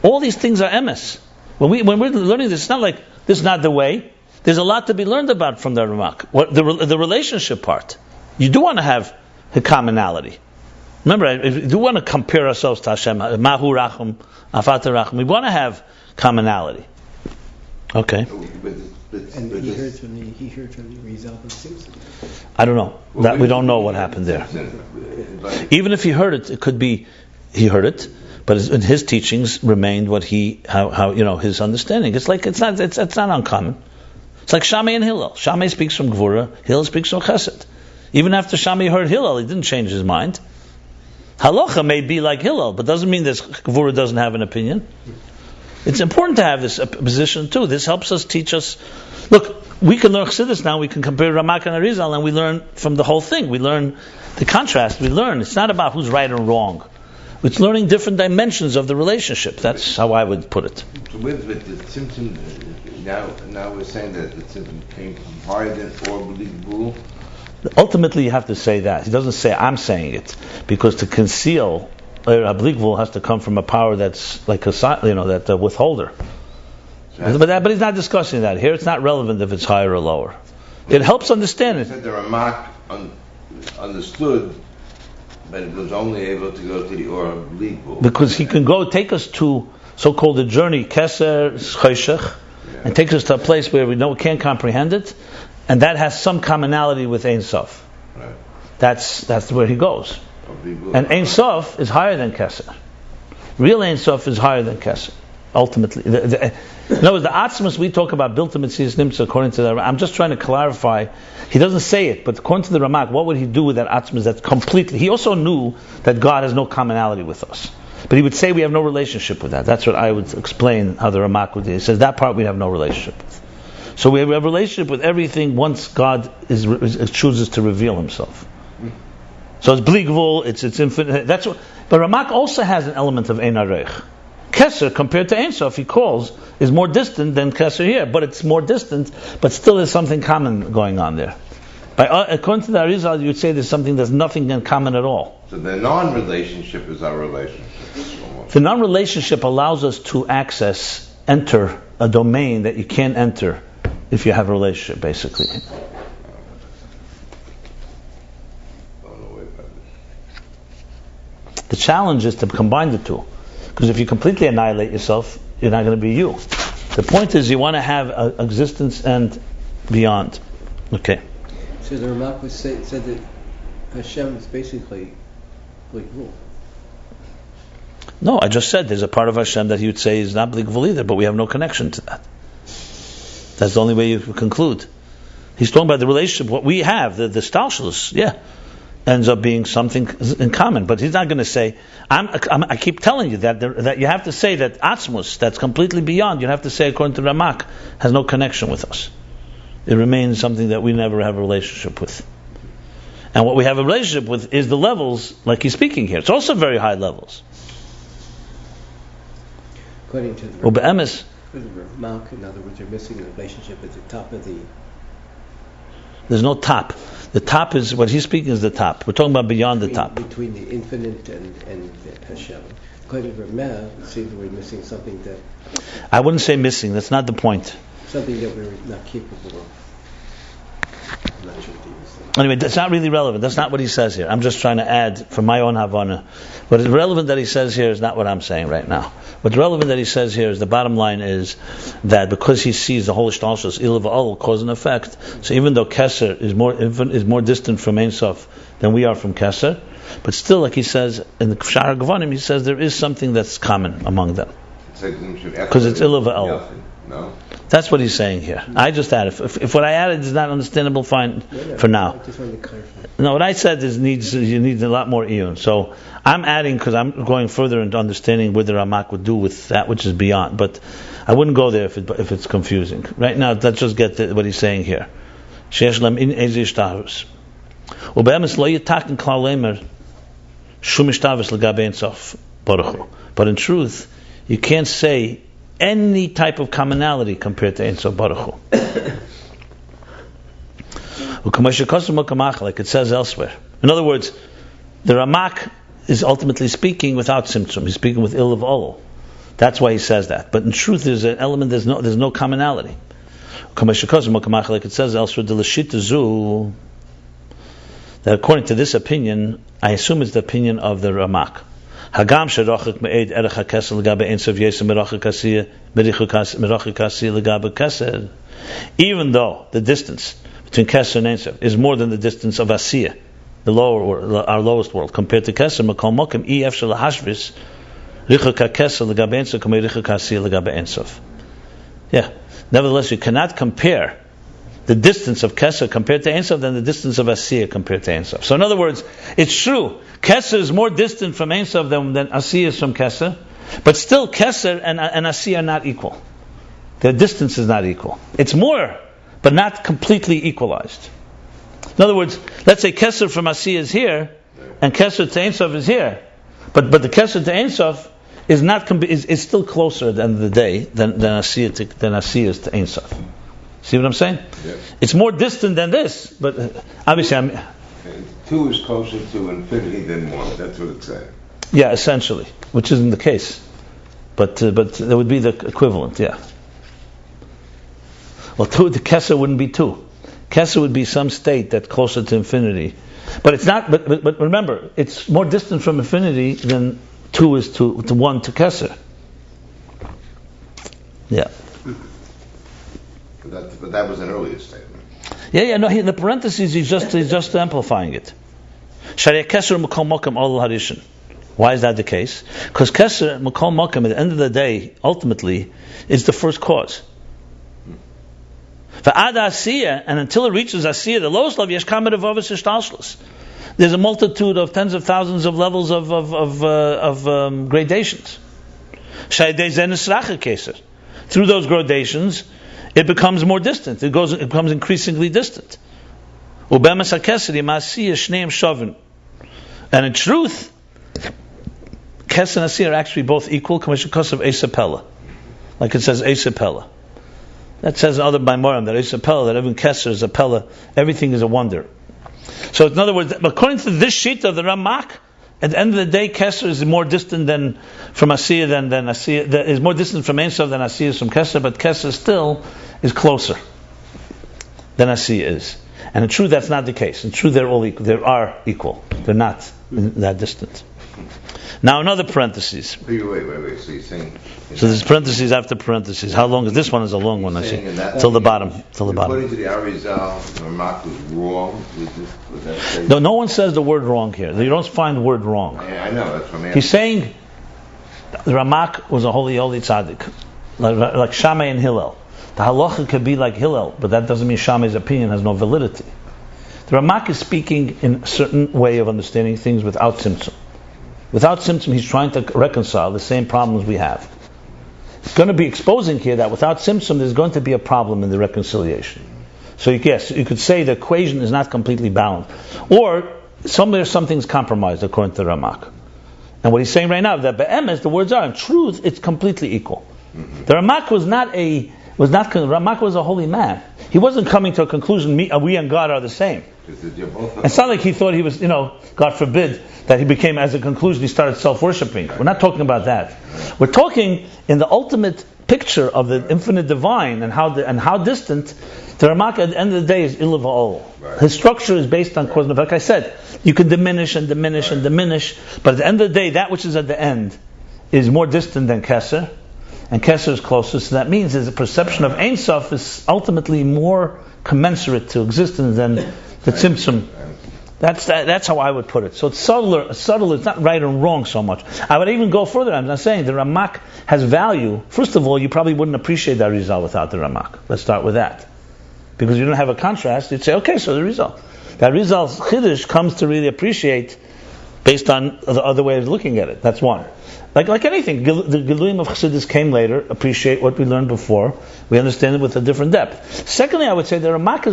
all these things are emes. When we're learning this, it's not like this is not the way. there's a lot to be learned about from the Ramak. What the relationship part. You do want to have a commonality. Remember, if you do want to compare ourselves to Hashem, Mahu Rachum, Afat Rachum, we want to have commonality. Okay. And he heard from the Rizal of Simpson. I don't know. That we don't know what happened there. Even if he heard it, it could be he heard it, but his teachings remained what how his understanding. It's not uncommon. It's like Shammai and Hillel. Shammai speaks from Gvura, Hillel speaks from Chesed. Even after Shammai heard Hillel, he didn't change his mind. Halacha may be like Hillel, but doesn't mean that Gvura doesn't have an opinion. It's important to have this position too. This helps us teach us. Look, we can learn Chassidus now. We can compare Ramak and Arizal, and we learn from the whole thing. We learn the contrast. We learn. It's not about who's right or wrong. It's learning different dimensions of the relationship. That's how I would put it. So with the Tzimtzum, now we're saying that the Tzimtzum came from higher than or believable. Ultimately, you have to say that. He doesn't say I'm saying it, because to conceal Ablikvul has to come from a power that's like a withholder. But he's not discussing that here. It's not relevant if it's higher or lower. It helps understand it. Said the Ramak understood, but it was only able to go to the or Ablikvul because he can go take us to so-called the journey Keser Choshech, and take us to a place where we can't comprehend it, and that has some commonality with Ein Sof. Right. That's where he goes. And Ein Sof is higher than Keser. Real Ein Sof is higher than Keser. Ultimately, in other words, the Atzmus we talk about built in Metzias Nimtza according to the. I'm just trying to clarify. He doesn't say it, but according to the Ramak, what would he do with that Atzmus? That's completely. He also knew that God has no commonality with us, but he would say we have no relationship with that. That's what I would explain how the Ramak would do. He says that part we have no relationship with. So we have a relationship with everything once God chooses to reveal Himself. So it's Bligvul, it's infinite. That's what. But Ramak also has an element of Ein Arech. Keser compared to Ein Sof, he calls, is more distant than Keser here, but it's more distant, but still there's something common going on there. According to the Arizal, you would say there's something that's nothing in common at all. So the non-relationship is our relationship. The non-relationship allows us to enter a domain that you can't enter if you have a relationship, basically. The challenge is to combine the two. Because if you completely annihilate yourself, you're not going to be you. The point is you want to have existence and beyond. Okay. So the Ramak said that Hashem is basically like rule. No, I just said there's a part of Hashem that he would say is not Bligvul either, but we have no connection to that. That's the only way you can conclude. He's talking about the relationship, what we have, the Stalshalus, ends up being something in common. But he's not going to say, I keep telling you that you have to say that Atzmus, that's completely beyond, you have to say according to Ramak, has no connection with us. It remains something that we never have a relationship with. And what we have a relationship with is the levels, like he's speaking here. It's also very high levels. According to the Ramak, in other words, you're missing the relationship at the top of the... There's no top. The top is, what he's speaking is the top. We're talking about beyond the top. Between the infinite and Hashem. According to Ramak, it seems we're missing something that... I wouldn't say missing, that's not the point. Something that we're not capable of. I'm not sure what to use that. Anyway, that's not really relevant. That's not what he says here. I'm just trying to add from my own Havana. What is relevant that he says here is not what I'm saying right now. What's relevant that he says here is the bottom line is that because he sees the whole Ishtalshus, Ilav Al, cause and effect, so even though Keser is more distant from Ein Sof than we are from Keser, but still, like he says in the Shara Gavanim, he says there is something that's common among them. Because it's Ilav Al. No? That's what he's saying here. I just added. If what I added is not understandable, fine for now. I just wanted to clarify. No, what I said is you need a lot more iyun. So I'm adding because I'm going further into understanding what the Ramak would do with that which is beyond. But I wouldn't go there if it's confusing. Right now, let's just get what he's saying here. Sheyesh lam in ezi ishtarus. Ube'emes lo yitaken klal lemer shum ishtarus l'gabe Ein Sof baruch hu. But in truth, you can't say any type of commonality compared to Ein Sof baruch hu. Like it says elsewhere. In other words, the Ramak is ultimately speaking without Tzimtzum. He's speaking with Ilav Ol. That's why he says that. But in truth, there's an element. There's no commonality. Like it says elsewhere, that according to this opinion, I assume it's the opinion of the Ramak. Hagam sherochik me'ed erech hakesed legabe ensof yesem merachik asiya merachik asiya legabe kesed. Even though the distance between kesed and ensof is more than the distance of asiya, the lower, our lowest world, compared to kesed, makol mokem ef shel hashvis richik hakesed legabe ensof kamei richik asiya legabe ensof. Yeah. Nevertheless, you cannot compare the distance of Kesser compared to Ein Sof than the distance of Asiyah compared to Ein Sof. So in other words, it's true, Kesser is more distant from Ein Sof than Asiyah is from Kesser, but still Kesser and Asiyah are not equal. Their distance is not equal. It's more, but not completely equalized. In other words, let's say Kesser from Asiyah is here, and Kesser to Ein Sof is here, but the Kesser to Ein Sof is still closer at the end of the day than Asiyah is to Ein Sof. See what I'm saying? Yes. It's more distant than this, but obviously 2 is closer to infinity than 1. That's what it's saying. Yeah, essentially, which isn't the case, but that would be the equivalent. Yeah. Well, the Kesser wouldn't be 2. Kesser would be some state that's closer to infinity, but it's not. But remember, it's more distant from infinity than 2 is to 1 to Kesser. Yeah. But that was an earlier statement. Yeah. No, in the parentheses, he's just amplifying it. Shariah Kesser Mekol Mokem Ol Harishin. Why is that the case? Because Kesser Mekol Mokem, at the end of the day, ultimately, is the first cause. V'ad Asiyah, and until it reaches Asiyah, the lowest level, Yesh Kamer Avos Ishtalshlos. There's a multitude of tens of thousands of levels of gradations. Shayidei Zenis Racha Kesser. Through those gradations, it becomes more distant. It becomes increasingly distant. And in truth, Kes and Asiyah are actually both equal, because of Esapella. Like it says Esapella. That says in other Maimorim that Esapella, that even Keser is a Pella, everything is a wonder. So in other words, according to this sheet of the Ramak, at the end of the day, Kesser is more distant from Asiyah than Asiyah. Is more distant from Ein Sof than Asiyah is from Kesser, but Kesser still is closer than Asiyah is. And in truth, that's not the case. In truth, they're all equal. They are equal. They're not that distant. Now, another parenthesis. Wait. So you're saying... So there's parentheses after parentheses. How long is this one? Is a long one, I see. Till the bottom. According to the Arizal, the Ramak was wrong with that statement? No one says the word wrong here. You don't find the word wrong. Yeah, I know. That's what I'm asking. He's saying the Ramak was a holy tzaddik, like Shammai and Hillel. The halacha could be like Hillel, but that doesn't mean Shammai's opinion has no validity. The Ramak is speaking in a certain way of understanding things without tzimtzum. Without tzimtzum, he's trying to reconcile the same problems we have. He's going to be exposing here that without tzimtzum, there's going to be a problem in the reconciliation. So yes, you could say the equation is not completely balanced, or somewhere something's compromised according to Ramak. And what he's saying right now, that be'emes, the words are, in truth, it's completely equal. Mm-hmm. The Ramak Ramak was a holy man. He wasn't coming to a conclusion, we and God are the same. It's not like he thought he was, God forbid, that he became, as a conclusion, he started self-worshipping. We're not talking about that. We're talking in the ultimate picture of the infinite divine and how distant. The Ramak at the end of the day is Ilav Ha'ol. Right. His structure is based on cause and effect. Like I said, you can diminish and diminish and diminish, but at the end of the day, that which is at the end is more distant than Kesser, and Kesser is closest. So that means the perception of Ein Sof is ultimately more commensurate to existence than the Tzimtzum. That's how I would put it. So it's subtle. It's not right and wrong so much. I would even go further. I'm not saying the Ramak has value. First of all, you probably wouldn't appreciate that Arizal without the Ramak. Let's start with that. Because you don't have a contrast, you'd say, okay, so the Arizal. That Arizal's Chiddush comes to really appreciate based on the other way of looking at it. That's one. Like anything, the Giluyim of Chassidus came later, appreciate what we learned before, we understand it with a different depth. Secondly, I would say the Ramak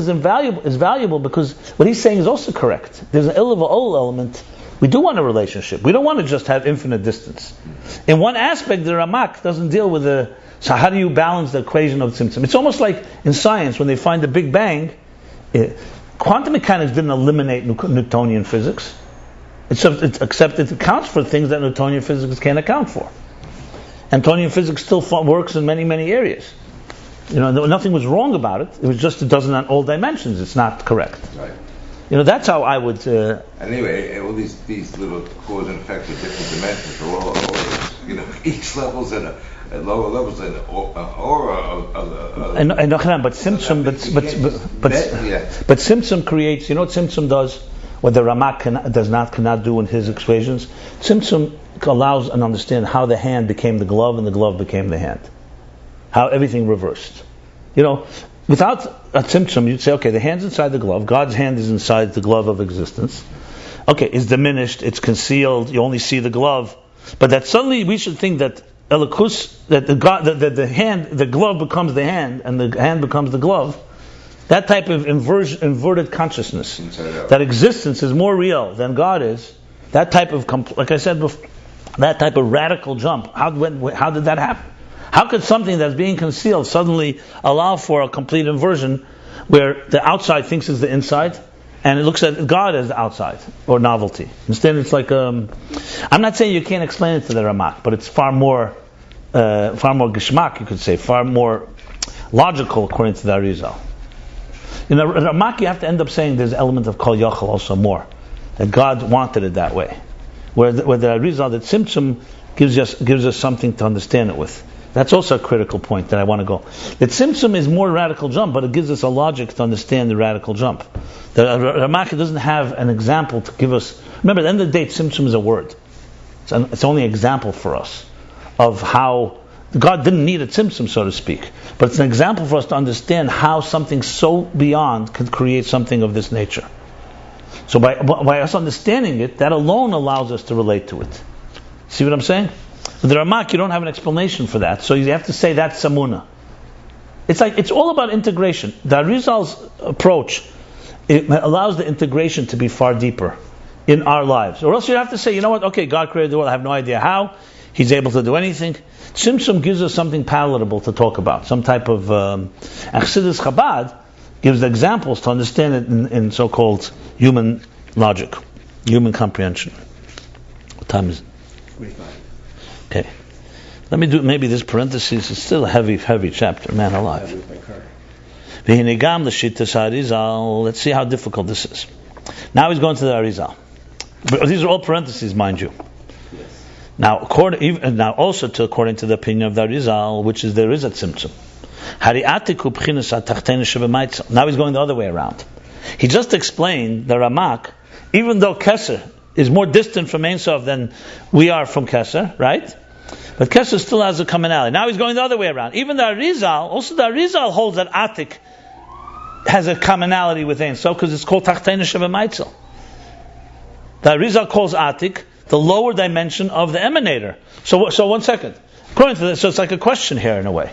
is valuable because what he's saying is also correct. There's an Ilav Ha'ol element. We do want a relationship. We don't want to just have infinite distance. In one aspect, the Ramak doesn't deal with so how do you balance the equation of Tzimtzum? It's almost like in science, when they find the Big Bang, quantum mechanics didn't eliminate Newtonian physics. Except it accounts for things that Newtonian physics can't account for. And Newtonian physics still works in many, many areas. Nothing was wrong about it. It was just it doesn't on all dimensions. It's not correct. Right. That's how I would. Anyway, all these little cause and effects of different dimensions are all each level's at lower levels and aura but Tzimtzum, but Tzimtzum creates. You know what Tzimtzum does? What the Ramak cannot do in his equations. Tzimtzum allows and understand how the hand became the glove and the glove became the hand. How everything reversed. Without a Tzimtzum, you'd say, okay, the hand's inside the glove. God's hand is inside the glove of existence. Okay, it's diminished, it's concealed. You only see the glove, but that suddenly we should think that Elikus, that the glove becomes the hand, and the hand becomes the glove. That type of inverted consciousness, that existence is more real than God is. That type of, like I said before, that type of radical jump. How did that happen? How could something that's being concealed suddenly allow for a complete inversion, where the outside thinks is the inside, and it looks at God as the outside or novelty? Instead, it's like I'm not saying you can't explain it to the Ramak, but it's far more geschmack, you could say, far more logical according to the Arizal. In the Ramak, you have to end up saying there's an element of Kol Yachol also more, that God wanted it that way. Where the Arizal, that Tzimtzum gives us something to understand it with. That's also a critical point that I want to go. The Tzimtzum is more radical jump, but it gives us a logic to understand the radical jump. The Ramak doesn't have an example to give us. Remember, at the end of the day, Tzimtzum is a word. It's only an example for us of how God didn't need a Tzimtzum, so to speak. But it's an example for us to understand how something so beyond could create something of this nature. So by us understanding it, that alone allows us to relate to it. See what I'm saying? With the Ramak, you don't have an explanation for that, so you have to say that's Samuna. It's all about integration. The Arizal's approach, it allows the integration to be far deeper in our lives. Or else you have to say, okay, God created the world, I have no idea how, He's able to do anything. Tzimtzum gives us something palatable to talk about, some type of Chassidus Chabad gives the examples to understand it in so-called human logic, human comprehension. What time is it? 45. Okay. Let me do maybe this parenthesis. It's still a heavy chapter, man alive. Let's see how difficult this is. Now he's going to the Arizal. But these are all parentheses, mind you. Yes. Now, according to the opinion of the Arizal, which is there is a Tzimtzum. Now he's going the other way around. He just explained the Ramak, even though Keser is more distant from Ein Sof than we are from Keser, right? But Keser still has a commonality. Now he's going the other way around. Even the Arizal holds that Atik has a commonality with Ein Sof because it's called Tachtein Shebemaitzel. The Arizal calls Atik the lower dimension of the emanator. So 1 second. According to this, so it's like a question here in a way.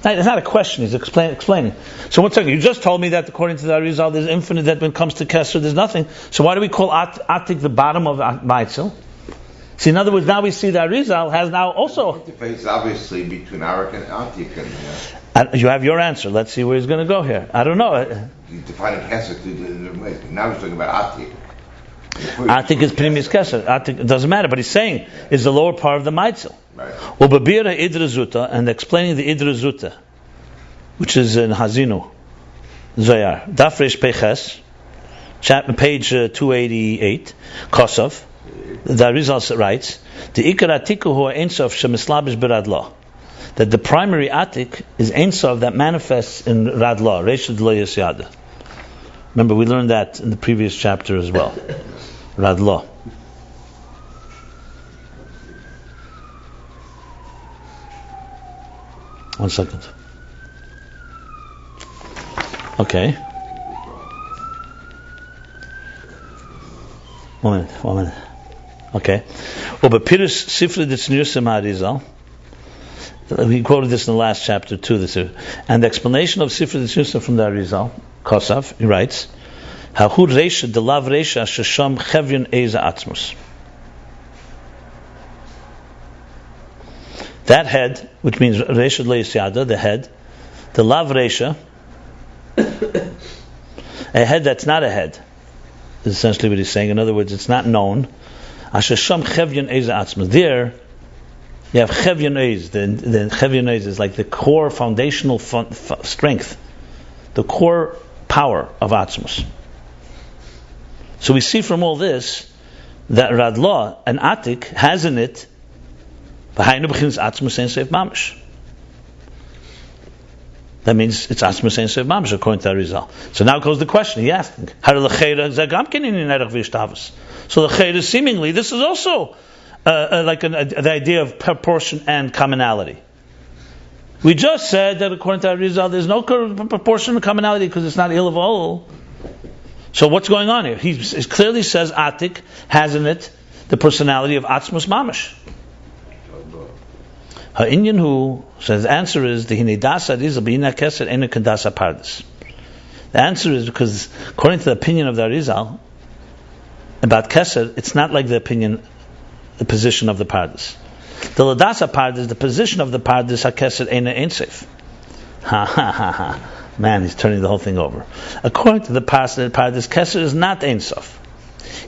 It's not a question, he's explaining. So 1 second, you just told me that according to the Arizal there's infinite, that when it comes to Keser there's nothing. So why do we call Atik the bottom of Maitzel? See, in other words, now we see that Arizal has now also... Interface obviously between Arik and Atik. You have your answer. Let's see where he's going to go here. I don't know. He's defining Keser to the ways. Now he's talking about Atik. Atik is Pnimius Keser. Atik, it doesn't matter, but he's saying is the lower part of the Maitzel. Right. Ubabira Idra Zuta, and explaining the Idra Zuta, which is in Hazinu Zoyar Daf Resh Peches, page 288, Kosov. The Arizal writes, the Ikar Atiku hu Ein Sof shemislabish beradla, that the primary Atik is Ein Sof that manifests in Radla, Reshad Lo Yasyada. Remember, we learned that in the previous chapter as well. Radla. One second. Okay. 1 minute. Okay. Ubapirus Sifra Ditzniusim Arizal. We quoted this in the last chapter too. And the explanation of Sifra Ditzniusim from the Arizal, Kosav, he writes, Hahud Reisha Delav Reisha Shasham Chevyon Eza Atzmus. That head, which means Reisha Leisyada, the head, the Lav Reisha, a head that's not a head, is essentially what he's saying. In other words, it's not known. Ashasham Chevyon Eza Atzmus. There, You have Chevyon Oz. The Chevyon Oz is like the core foundational strength, the core power of Atzmus. So we see from all this that Radla and Atik has in it V'hainu b'chinas Atzmus Ein Sof Mamash. That means it's Atzmus Ein Sof Mamash according to Arizal. So now goes the question. He asked, "How So the Chayda seemingly this is also like the idea of proportion and commonality. We just said that according to Arizal, there's no proportion and commonality because it's not Ilav Ol. So what's going on here? He clearly says Atik has in it the personality of Atzmus Mamash. Ha'inyan hu says the answer is the hinidasa Arizal b'ina keser ena kandasa pardes. The answer is because according to the opinion of the Arizal about keser, it's not like the position of the pardes. The ladasa pardes, the position of the pardes ha-keser ena ein sof. Ha ha ha ha. Man, he's turning the whole thing over. According to the pardes, keser is not ein sof.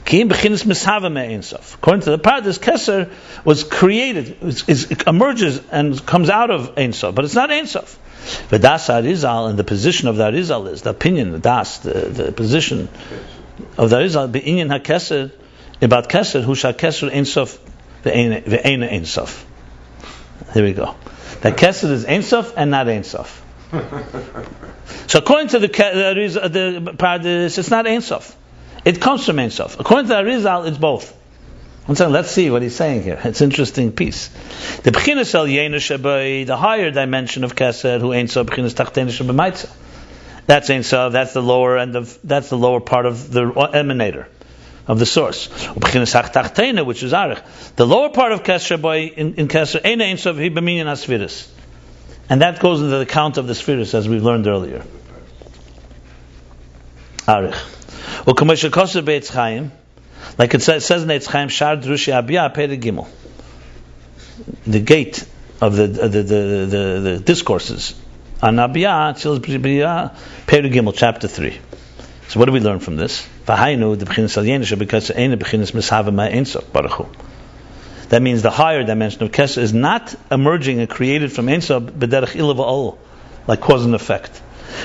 According to the pardes, keser was created, it emerges and comes out of ein sof, but it's not ein sof. The das Arizal, and the position of the Arizal is the opinion, the das, the position of the Arizal, be'inyan ha-keser, about keser, hu sha-keser ein sof ve'ena ein sof. Here we go. That keser is ein sof and not ein sof. So according to the pardes, it's not ein sof. It comes from Ein Sof. According to the Arizal, it's both. Let's see what he's saying here. It's an interesting piece. The B'chinas El Yena Shabai, the higher dimension of Keser, who Ein Sof B'chinas Tachtena Shabai. That's Ein Sof. That's the lower end that's the lower part of the emanator of the source. B'chinas Tachtena, which is Arich. The lower part of Keser Shabai in Keser, Ein Sof Hi B'minyan HaSfiris, and that goes into the count of the Sfiris as we've learned earlier. Arich. Like it says in Eitz Chaim, Shar Drushi Abiyah Peri Gimel, the gate of the discourses on Abiyah, Peri Gimel, chapter 3. So what do we learn from this? That means the higher dimension of Kesser is not emerging and created from Ein Sof b'derech ilav ol, like cause and effect.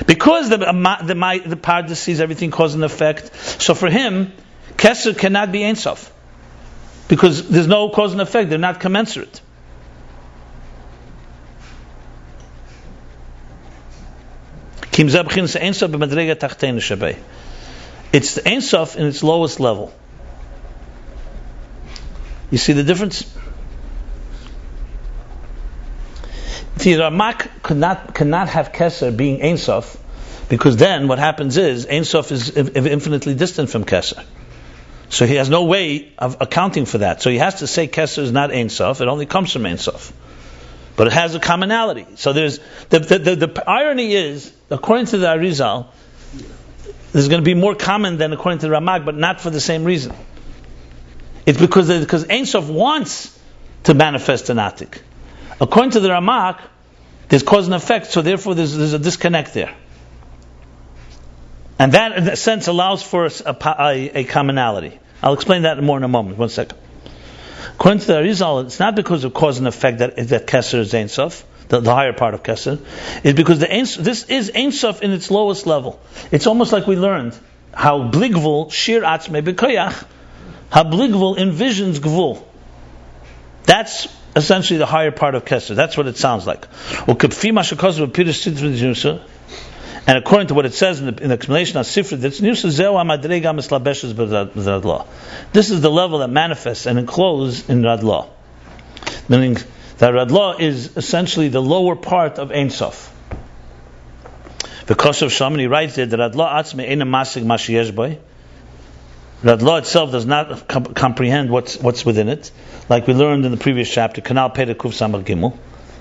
Because the pardes sees everything cause and effect, so for him, Keser cannot be Ein Sof. Because there's no cause and effect, they're not commensurate. It's the Ein Sof in its lowest level. You see the difference? The Ramak cannot have Keser being Ein Sof, because then what happens is Ein Sof is infinitely distant from Keser. So he has no way of accounting for that. So he has to say Keser is not Ein Sof, it only comes from Ein Sof. But it has a commonality. So there's the irony is, according to the Arizal, there's going to be more common than according to the Ramak, but not for the same reason. It's because Ein Sof wants to manifest an Atik. According to the Ramak, there's cause and effect, so therefore there's a disconnect there. And that, in a sense, allows for a commonality. I'll explain that more in a moment. 1 second. According to the Arizal, it's not because of cause and effect that Keser is Ein Sof, the higher part of Keser. It's because this is Ein Sof in its lowest level. It's almost like we learned how Bligvul, Shir Atzmei B'Koyach, how Bligvul envisions Gvul. That's essentially the higher part of Keser. That's what it sounds like. And according to what it says in the explanation of Sifra, this is the level that manifests and encloses in Radla. Meaning that Radla is essentially the lower part of Ein Sof. Because of Shaman, he writes there that Radla atzme eina masig mashiyesh boy. Radla itself does not comprehend what's within it, like we learned in the previous chapter, Kanal Peda Kuf Samach Gimel,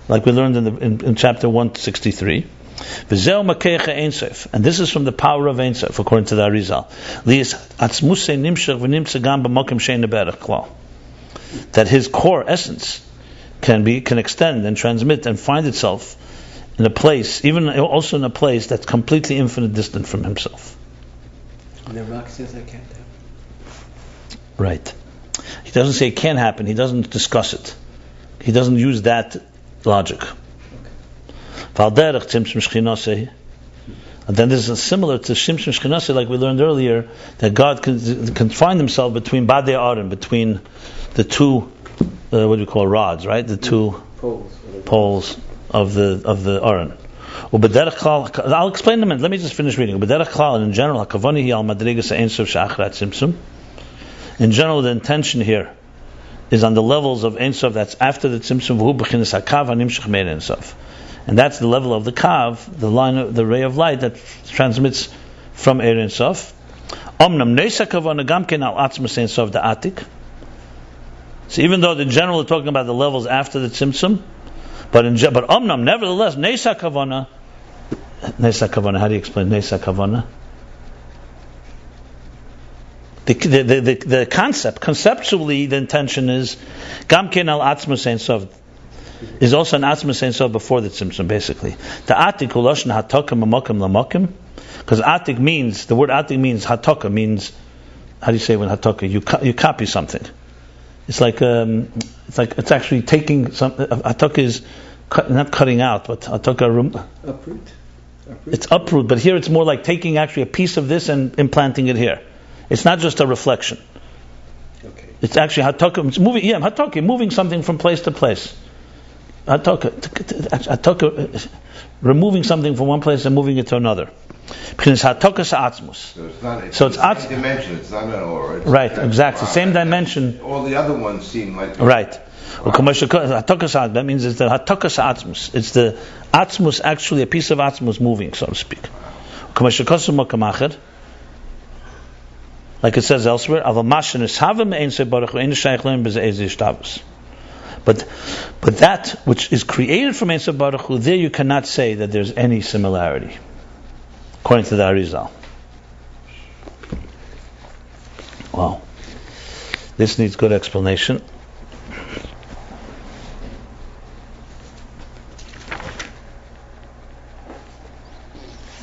like we learned in chapter 163. V'zeu makecha Ein Sof, and this is from the power of Ein Sof, according to the Arizal. Li'is atzmusei nimshach v'nimtza gam b'mokim she'en neberach klal. That his core essence can extend and transmit and find itself in a place, even also in a place that's completely infinite distant from himself. And the rock says that can't happen. Right. He doesn't say it can happen, he doesn't discuss it. He doesn't use that logic. And then this is similar to Shimshon Shchinase, like we learned earlier, that God can find himself between Badei Aron, between the two, what do we call rods, right? The two poles of the Aron. I'll explain in a minute. Let me just finish reading. In general, in general, the intention here is on the levels of Ein Sof that's after the Tzimtzum, and that's the level of the Kav, the line, the ray of light that transmits from Ein Sof. So even though the general is talking about the levels after the Tzimtzum, but nevertheless, Nesa Kavana, how do you explain Nesa Kavana? The concept, conceptually, the intention is Gamken al Atzmus Ein Sof is also an Atzmus Ein Sof before the Tzimtzum, basically. The Atik Uloshin Hatokim Amokim Lamokim, because Atik means, the word Atik means, Hatoka means, how do you say when Hatoka? You copy something. It's it's actually taking some. Hatoka is not cutting out, but Hatoka uproot. It's uproot, but here it's more like taking actually a piece of this and implanting it here. It's not just a reflection. Okay. It's actually Hatoka. It's moving. Yeah, Hatoka, moving something from place to place. Hatoka, removing something from one place and moving it to another. Because Hatoka Sa'atzmus. So it's the same dimension. It's not an aura. Right, exactly. Same dimension. All the other ones seem like. Right. That means it's the Hatoka Sa'atzmus. It's the Atzmus, actually a piece of Atzmus moving, so to speak. Like it says elsewhere, but that which is created from Ein Sof Baruch Hu, there you cannot say that there's any similarity, according to the Arizal. Wow, this needs good explanation.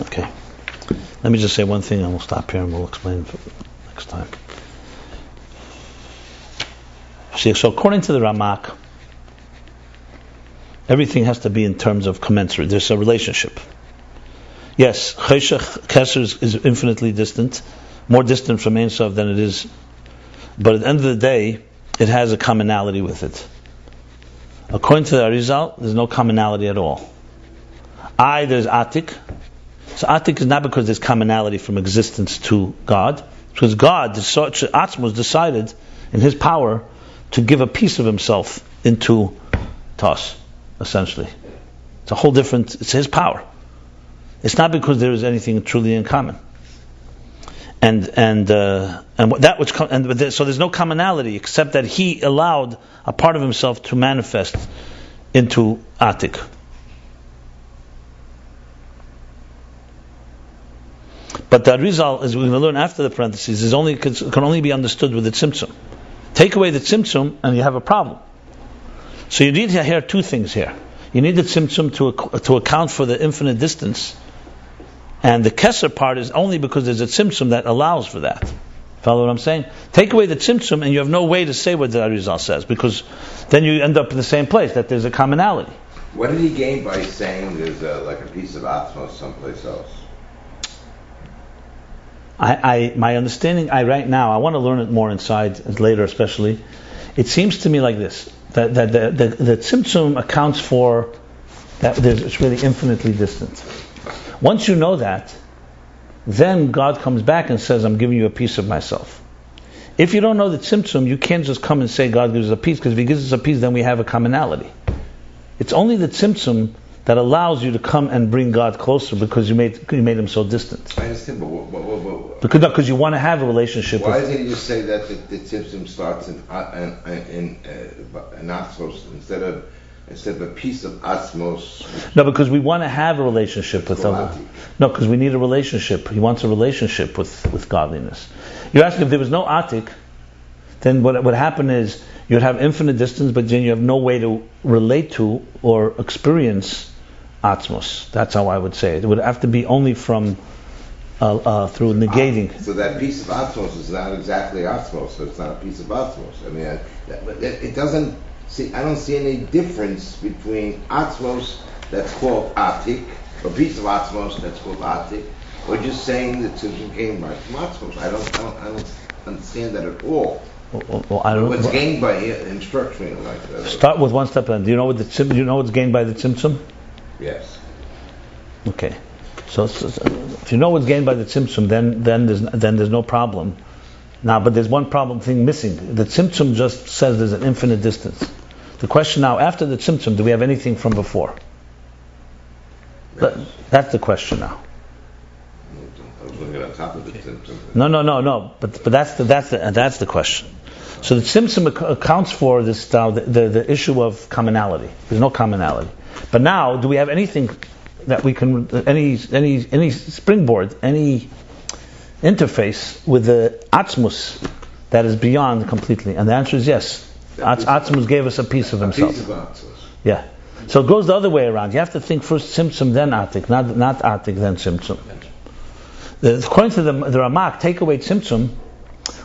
Okay, let me just say one thing and we'll stop here and we'll explain next time. See, so according to the Ramak, everything has to be in terms of commensurate. There's a relationship. Yes, Cheshach Keser is infinitely distant, more distant from Ein Sof than it is, but at the end of the day, it has a commonality with it. According to the Arizal, there's no commonality at all. There's Atik. So Atik is not because there's commonality from existence to God, because God, Atzmus, decided in His power to give a piece of Himself into us, essentially. It's a whole different. It's His power. It's not because there is anything truly in common. So there's no commonality except that He allowed a part of Himself to manifest into Atik. But the Arizal, as we're going to learn after the parentheses, can only be understood with the Tzimtzum. Take away the Tzimtzum and you have a problem. So you need to hear two things here. You need the Tzimtzum to account for the infinite distance, and the Keser part is only because there's a Tzimtzum that allows for that. Follow what I'm saying? Take away the Tzimtzum and you have no way to say what the Arizal says, because then you end up in the same place, that there's a commonality. What did he gain by saying there's like a piece of Atzmos someplace else? My understanding, right now, I want to learn it more inside, later especially. It seems to me like this, that the Tzimtzum accounts for that it's really infinitely distant. Once you know that, then God comes back and says, I'm giving you a piece of myself. If you don't know the Tzimtzum, you can't just come and say God gives us a piece, because if He gives us a piece, then we have a commonality. It's only the Tzimtzum that allows you to come and bring God closer, because you made Him so distant. I understand, but because you want to have a relationship. Why doesn't He just say that the Tzimtzum starts in Atzmos instead of a piece of Atzmos? No, because we want to have a relationship with Him. No, because we need a relationship. He wants a relationship with godliness. You're asking if there was no Atik, then what would happen is you'd have infinite distance, but then you have no way to relate to or experience Atzmos. That's how I would say it. It would have to be only from through negating. So that piece of Atzmos is not exactly Atzmos, so it's not a piece of Atzmos. I mean, it doesn't See, I don't see any difference between Atzmos that's called Atik, a piece of Atzmos that's called Atik, or just saying that Tzimtzum came by from Atzmos. I don't understand that at all. Well, I don't. What's gained by instruct me like that. Start with one step. Do you know what do you know what's gained by the Tzimtzum? Yes. Okay. So if you know what's gained by the Tzimtzum, then there's no problem. Now, but there's one problem thing missing. The Tzimtzum just says there's an infinite distance. The question now, after the Tzimtzum, do we have anything from before? Yes. That's the question now. I was looking at the top of the Tzimtzum. No. But that's the question. So the Tzimtzum accounts for this the issue of commonality. There's no commonality. But now, do we have anything that we can any springboard, any interface with the Atzmus that is beyond completely? And the answer is yes. Atzmus gave us a piece of himself. A piece of Atzmus. Yeah. So it goes the other way around. You have to think first Tzimtzum, then Atik, not Atik, then Tzimtzum. According to the Ramak, take away Tzimtzum,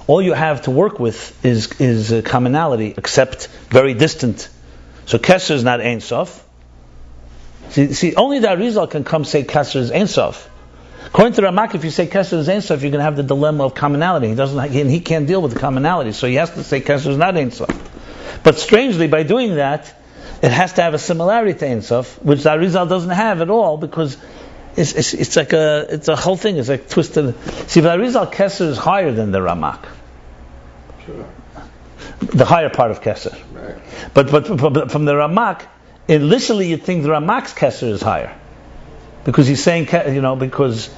all you have to work with is a commonality, except very distant. So Kesser is not Ein Sof. See, only the Arizal can come say Kesser is Ein Sof. According to Ramak, if you say Kesser is Ein Sof, you're going to have the dilemma of commonality. He can't deal with the commonality, so he has to say Kesser is not Ein Sof. But strangely, by doing that, it has to have a similarity to Ein Sof, which the Arizal doesn't have at all, because it's like it's a whole thing. It's like twisted. See, the Arizal Kesser is higher than the Ramak. Sure. The higher part of Kesser. Right. But from the Ramak, initially you'd think the Ramak's Kesser is higher, because he's saying, because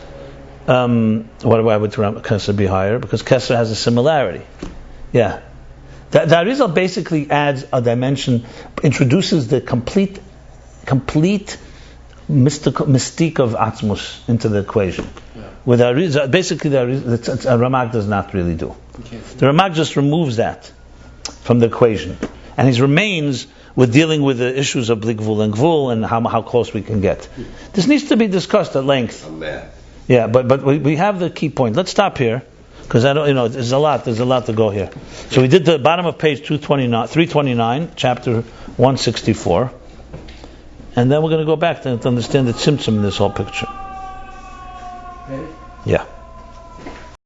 why would Kesser be higher? Because Kesser has a similarity. Yeah. The Arizal basically adds a dimension, introduces the complete mystique of Atzmus into the equation. Yeah. With Arizal, basically the Ramak does not really do. Okay. The Ramak just removes that from the equation, and he remains with dealing with the issues of Bli Gvul and Gvul and how close we can get. This needs to be discussed at length. Amen. Yeah, but we have the key point. Let's stop here, because I don't, there's a lot to go here. So we did the bottom of page 329, chapter 164, and then we're going to go back to understand the Tzimtzum in this whole picture. Ready? Yeah.